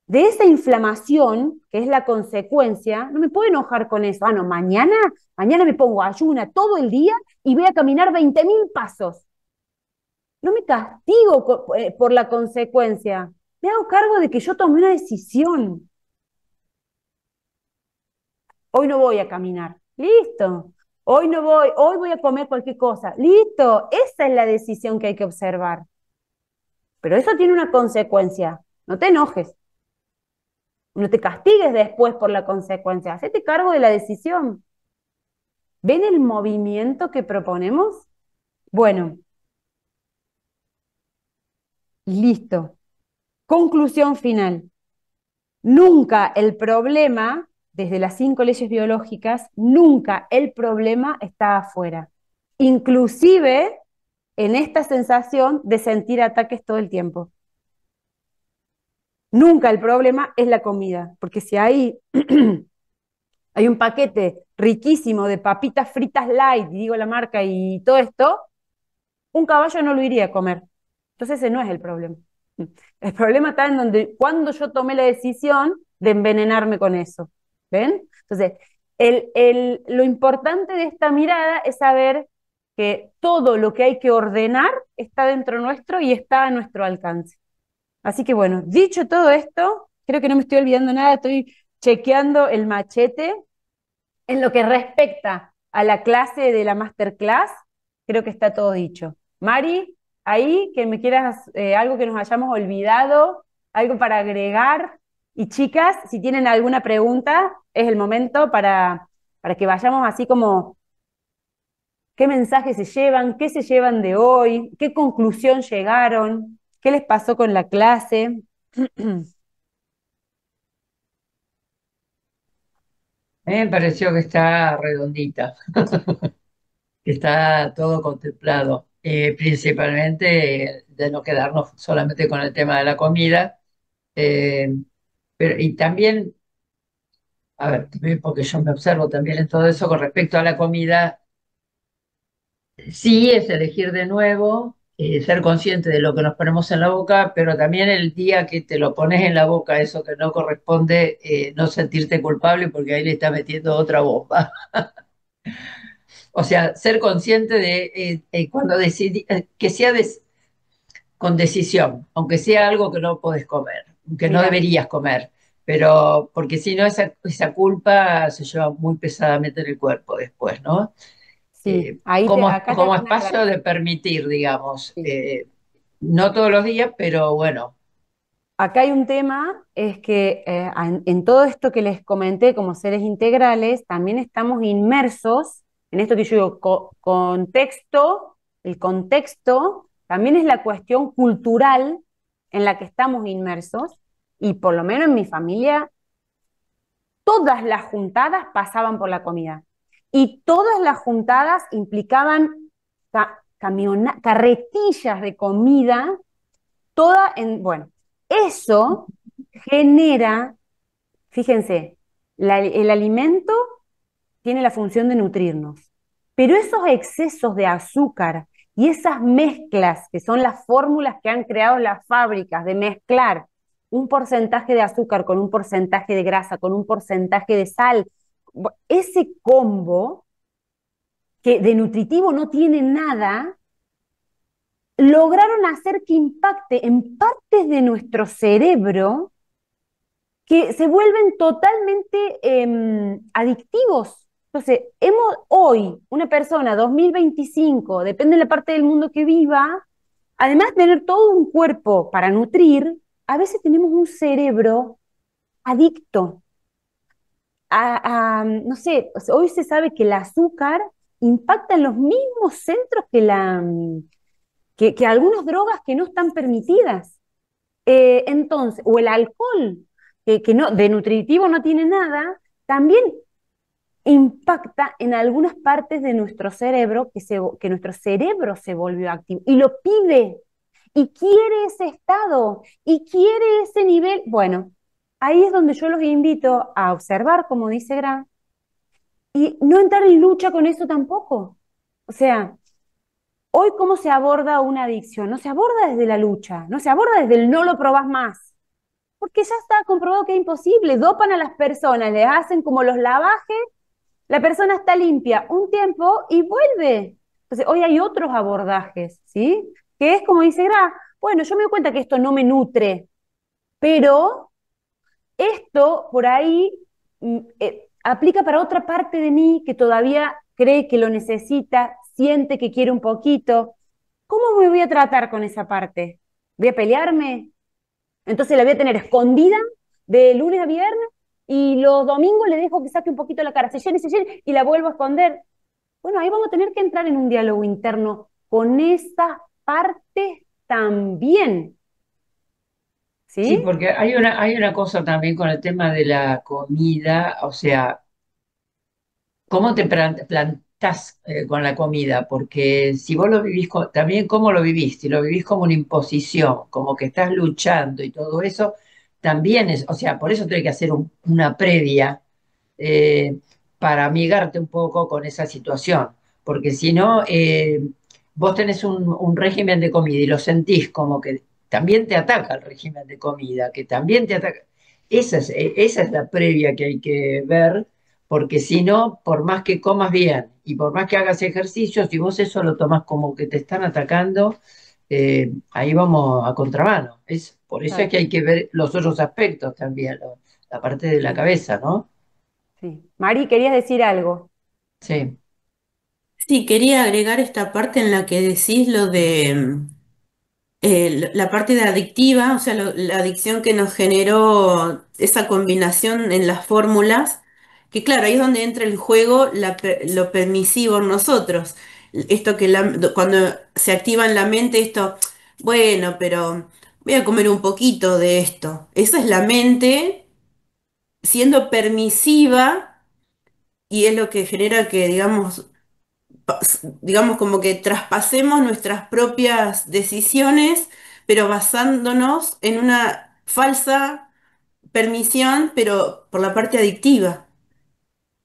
De esa inflamación, que es la consecuencia, no me puedo enojar con eso. Ah, no, mañana me pongo ayuna todo el día y voy a caminar 20.000 pasos. No me castigo por la consecuencia. Me hago cargo de que yo tomé una decisión. Hoy no voy a caminar. Listo. Hoy no voy, hoy voy a comer cualquier cosa. Listo. Esa es la decisión que hay que observar. Pero eso tiene una consecuencia. No te enojes. No te castigues después por la consecuencia. Hacete cargo de la decisión. ¿Ven el movimiento que proponemos? Bueno, listo. Conclusión final. Nunca el problema, desde las 5 leyes biológicas, nunca el problema está afuera. Inclusive en esta sensación de sentir ataques todo el tiempo. Nunca el problema es la comida, porque si hay un paquete riquísimo de papitas fritas light, digo la marca y todo esto, un caballo no lo iría a comer. Entonces ese no es el problema. El problema está en cuando yo tomé la decisión de envenenarme con eso. ¿Ven? Entonces, lo importante de esta mirada es saber que todo lo que hay que ordenar está dentro nuestro y está a nuestro alcance. Así que bueno, dicho todo esto, creo que no me estoy olvidando nada, estoy chequeando el machete. En lo que respecta a la clase de la masterclass, creo que está todo dicho. Mari, ahí que me quieras algo que nos hayamos olvidado, algo para agregar. Y chicas, si tienen alguna pregunta, es el momento para que vayamos así como qué mensajes se llevan, qué se llevan de hoy, qué conclusión llegaron, qué les pasó con la clase. A mí me pareció que está redondita, que está todo contemplado, principalmente de no quedarnos solamente con el tema de la comida, eh, pero, y también, a ver, también porque yo me observo también en todo eso con respecto a la comida, sí es elegir de nuevo, ser consciente de lo que nos ponemos en la boca, pero también el día que te lo pones en la boca, eso que no corresponde, no sentirte culpable porque ahí le está metiendo otra bomba. O sea, ser consciente de cuando decidí, que sea con decisión, aunque sea algo que no podés comer, que no Mira, deberías comer, pero porque si no, esa culpa se lleva muy pesadamente en el cuerpo después, ¿no? sí, ahí te, acá te Como hago una espacio de aclaración. permitir, digamos, Sí. no todos los días, pero bueno, Acá hay un tema, es que en todo esto que les comenté como seres integrales, también estamos inmersos en esto que yo digo, contexto, el contexto también es la cuestión cultural en la que estamos inmersos, y por lo menos en mi familia, todas las juntadas pasaban por la comida, y todas las juntadas implicaban carretillas de comida, toda en, bueno, eso genera, fíjense, el alimento tiene la función de nutrirnos, pero esos excesos de azúcar y esas mezclas, que son las fórmulas que han creado las fábricas de mezclar un porcentaje de azúcar con un porcentaje de grasa, con un porcentaje de sal, ese combo que de nutritivo no tiene nada, lograron hacer que impacte en partes de nuestro cerebro que se vuelven totalmente adictivos. Entonces, hemos hoy, una persona 2025, depende de la parte del mundo que viva, además de tener todo un cuerpo para nutrir, a veces tenemos un cerebro adicto no sé, o sea, hoy se sabe que el azúcar impacta en los mismos centros que algunas drogas que no están permitidas. Entonces, o el alcohol, que no, de nutritivo no tiene nada, también impacta en algunas partes de nuestro cerebro que nuestro cerebro se volvió activo y lo pide y quiere ese estado y quiere ese nivel. Bueno, ahí es donde yo los invito a observar, como dice Gra, y no entrar en lucha con eso tampoco. O sea, hoy cómo se aborda una adicción, no se aborda desde la lucha, no se aborda desde el no lo probás más, porque ya está comprobado que es imposible, dopan a las personas, les hacen como los lavajes, la persona está limpia un tiempo y vuelve. Entonces, hoy hay otros abordajes, ¿sí? Que es como dice Gra, bueno, yo me doy cuenta que esto no me nutre, pero esto por ahí aplica para otra parte de mí que todavía cree que lo necesita, siente que quiere un poquito. ¿Cómo me voy a tratar con esa parte? ¿Voy a pelearme? Entonces la voy a tener escondida de lunes a viernes y los domingos le dejo que saque un poquito la cara, se llene y la vuelvo a esconder. Bueno, ahí vamos a tener que entrar en un diálogo interno con esa parte también, sí, ¿sí? porque hay una cosa también con el tema de la comida, o sea, ¿cómo te plantás con la comida? Porque si vos lo vivís, también cómo lo vivís, si lo vivís como una imposición, como que estás luchando y todo eso, también es, o sea, por eso tenés que hacer una previa eh, para amigarte un poco con esa situación, porque si no, vos tenés un régimen de comida y lo sentís como que también te ataca el régimen de comida, que también te ataca. Esa es la previa que hay que ver, porque si no, por más que comas bien y por más que hagas ejercicio, si vos eso lo tomás como que te están atacando, ahí vamos a contramano. Por eso es Claro, que hay que ver los otros aspectos también, la parte de la sí, cabeza, ¿no? sí. Mari, ¿querías decir algo? Sí. Sí, quería agregar esta parte en la que decís lo de la parte de adictiva, o sea, la adicción que nos generó esa combinación en las fórmulas, que claro, ahí es donde entra el juego lo permisivo en nosotros. Esto que cuando se activa en la mente esto, bueno, pero voy a comer un poquito de esto. Esa es la mente siendo permisiva y es lo que genera que, digamos, como que traspasemos nuestras propias decisiones, pero basándonos en una falsa permisión, pero por la parte adictiva.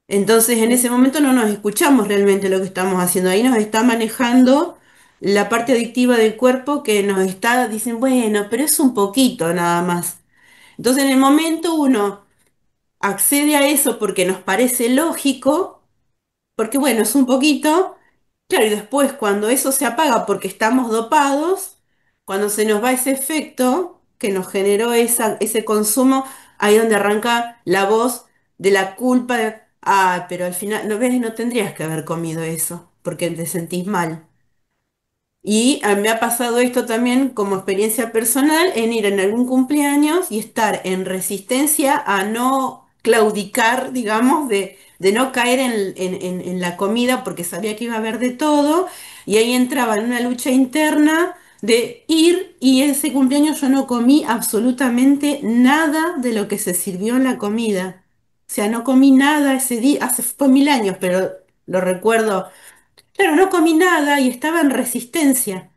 Entonces, en ese Sí, momento no nos escuchamos realmente lo que estamos haciendo. Ahí nos está manejando la parte adictiva del cuerpo que nos está, dicen, bueno, pero es un poquito nada más. Entonces, en el momento uno accede a eso porque nos parece lógico, porque bueno, es un poquito, claro, y después cuando eso se apaga porque estamos dopados, cuando se nos va ese efecto que nos generó ese consumo, ahí donde arranca la voz de la culpa de, ah, pero al final, no ves, no tendrías que haber comido eso, porque te sentís mal. Y me ha pasado esto también como experiencia personal en ir en algún cumpleaños y estar en resistencia a no claudicar, digamos, de no caer en la comida porque sabía que iba a haber de todo. Y ahí entraba en una lucha interna de ir y ese cumpleaños yo no comí absolutamente nada de lo que se sirvió en la comida. O sea, no comí nada ese día, fue 1000 años, pero lo recuerdo. Claro, no comí nada y estaba en resistencia.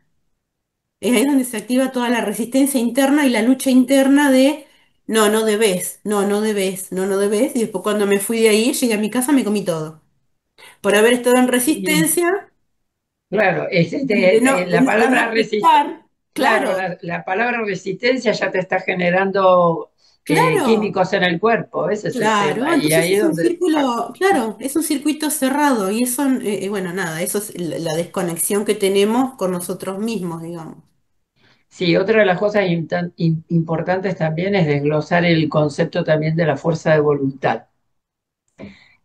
Es ahí donde se activa toda la resistencia interna y la lucha interna de no, no debes, no, no debes, no, no debes. Y después cuando me fui de ahí, llegué a mi casa, me comí todo. Por haber estado en Y, resistencia claro, y la de no palabra aceptar. claro, Claro, la palabra resistencia ya te está generando claro, químicos en el cuerpo, ese es el claro. tema. Y Entonces ahí es es un donde, círculo, claro, es un circuito cerrado y eso, bueno, nada, eso es la desconexión que tenemos con nosotros mismos, digamos. sí, otra de las cosas importantes también es desglosar el concepto también de la fuerza de voluntad.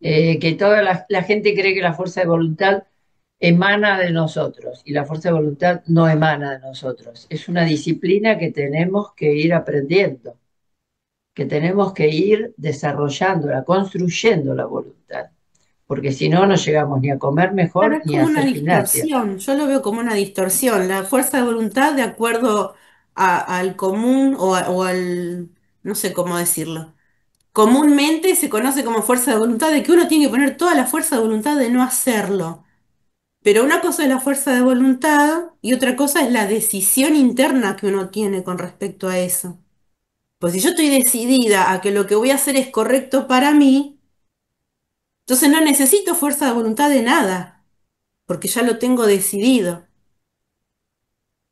Que toda la gente cree que la fuerza de voluntad emana de nosotros y la fuerza de voluntad no emana de nosotros. Es una disciplina que tenemos que ir aprendiendo, que tenemos que ir desarrollándola, construyendo la voluntad, porque si no, no llegamos ni a comer Claro, mejor es ni a como una hacer gimnasia. distorsión, yo lo veo como una distorsión, la fuerza de voluntad de acuerdo al común o al, no sé cómo decirlo. Comúnmente se conoce como fuerza de voluntad de que uno tiene que poner toda la fuerza de voluntad de no hacerlo. Pero una cosa es la fuerza de voluntad y otra cosa es la decisión interna que uno tiene con respecto a eso. Pues si yo estoy decidida a que lo que voy a hacer es correcto para mí, entonces no necesito fuerza de voluntad de nada, porque ya lo tengo decidido.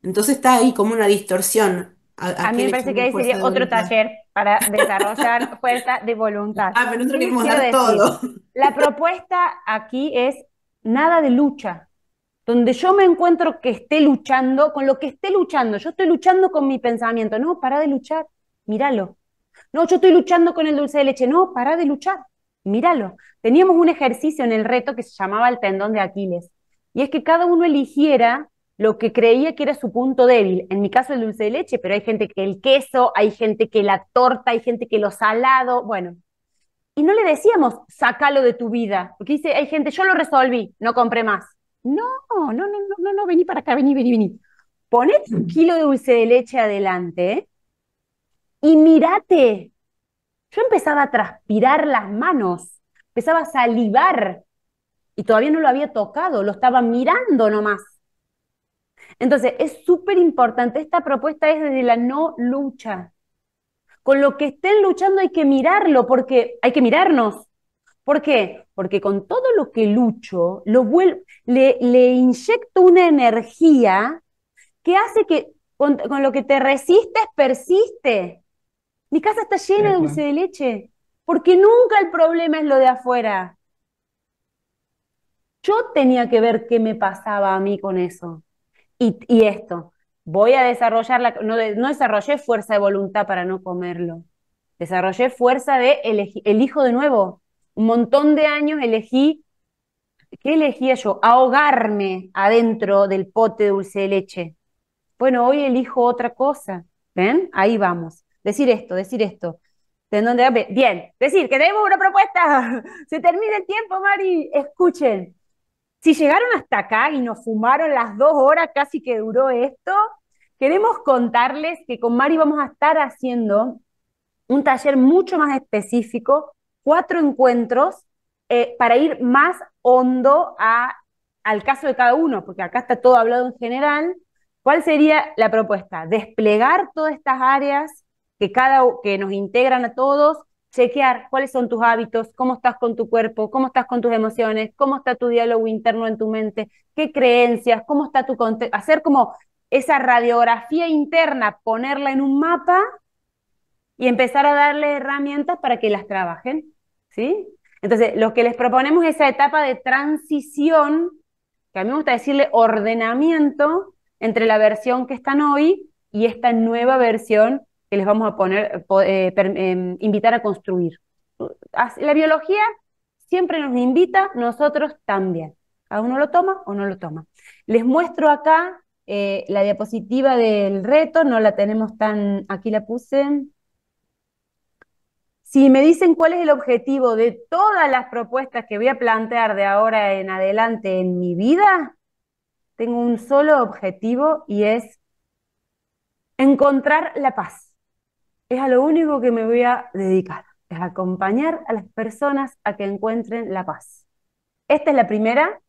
Entonces está ahí como una distorsión. ¿A A mí qué me le parece que llamo ahí fuerza sería de otro voluntad? taller para desarrollar fuerza de voluntad. Ah, pero nosotros ¿Qué les queremos quiero dar decir? todo. La propuesta aquí es nada de lucha. Donde yo me encuentro que esté luchando, con lo que esté luchando, yo estoy luchando con mi pensamiento, no, para de luchar, míralo. No, yo estoy luchando con el dulce de leche, no, para de luchar, míralo. Teníamos un ejercicio en el reto que se llamaba el tendón de Aquiles, y es que cada uno eligiera lo que creía que era su punto débil. En mi caso el dulce de leche, pero hay gente que el queso, hay gente que la torta, hay gente que lo salado, bueno. Y no le decíamos, sácalo de tu vida, porque dice, hay gente, yo lo resolví, no compré más. No, no, no, no, no, no, vení para acá, vení, vení, vení. Ponete un kilo de dulce de leche adelante y mirate. Yo empezaba a transpirar las manos, empezaba a salivar y todavía no lo había tocado, lo estaba mirando nomás. Entonces, es súper importante, esta propuesta es desde la no lucha. Con lo que estén luchando hay que mirarlo, porque hay que mirarnos. ¿Por qué? Porque con todo lo que lucho, le inyecto una energía que hace que con lo que te resistes, persiste. Mi casa está llena de Tal dulce cual. de leche, porque nunca el problema es lo de afuera. Yo tenía que ver qué me pasaba a mí con eso. Y esto, voy a desarrollar, no desarrollé fuerza de voluntad para no comerlo. Desarrollé fuerza de elijo de nuevo. Un montón de años elegí. ¿Qué elegía yo? Ahogarme adentro del pote de dulce de leche. Bueno, hoy elijo otra cosa. ¿Ven? Ahí vamos. Decir esto, decir esto. ¿De dónde? Bien, decir que tenemos una propuesta. Se termina el tiempo, Mari. Escuchen. Si llegaron hasta acá y nos fumaron las 2 horas casi que duró esto, queremos contarles que con Mari vamos a estar haciendo un taller mucho más específico, 4 encuentros para ir más hondo al caso de cada uno, porque acá está todo hablado en general. ¿Cuál sería la propuesta? Desplegar todas estas áreas que nos integran a todos, chequear cuáles son tus hábitos, cómo estás con tu cuerpo, cómo estás con tus emociones, cómo está tu diálogo interno en tu mente, qué creencias, cómo está tu contexto, hacer como esa radiografía interna, ponerla en un mapa y empezar a darle herramientas para que las trabajen, ¿sí? Entonces, lo que les proponemos es esa etapa de transición, que a mí me gusta decirle ordenamiento, entre la versión que están hoy y esta nueva versión que les vamos a invitar a construir. La biología siempre nos invita, nosotros también. Cada uno lo toma o no lo toma. Les muestro acá la diapositiva del reto, no la tenemos tan, aquí la puse. Si me dicen cuál es el objetivo de todas las propuestas que voy a plantear de ahora en adelante en mi vida, tengo un solo objetivo y es encontrar la paz. Es a lo único que me voy a dedicar, es acompañar a las personas a que encuentren la paz. Esta es la primera,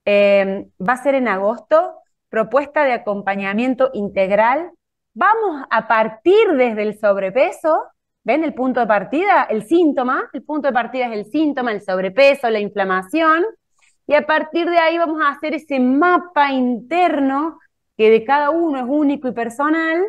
va a ser en agosto, propuesta de acompañamiento integral. Vamos a partir desde el sobrepeso. ¿Ven el punto de partida? El síntoma. El punto de partida es el síntoma, el sobrepeso, la inflamación. Y a partir de ahí vamos a hacer ese mapa interno que de cada uno es único y personal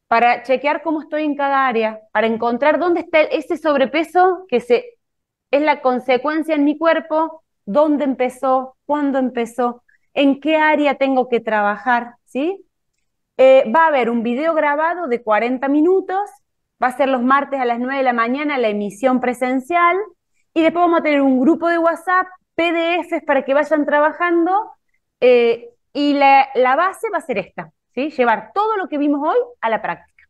para chequear cómo estoy en cada área, para encontrar dónde está ese sobrepeso que es la consecuencia en mi cuerpo, dónde empezó, cuándo empezó, en qué área tengo que trabajar, ¿sí? Va a haber un video grabado de 40 minutos, va a ser los martes a las 9 de la mañana la emisión presencial, y después vamos a tener un grupo de WhatsApp, PDFs para que vayan trabajando, y la base va a ser esta, ¿sí? Llevar todo lo que vimos hoy a la práctica.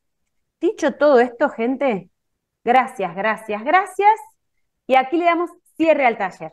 Dicho todo esto, gente, gracias, gracias, gracias, y aquí le damos cierre al taller.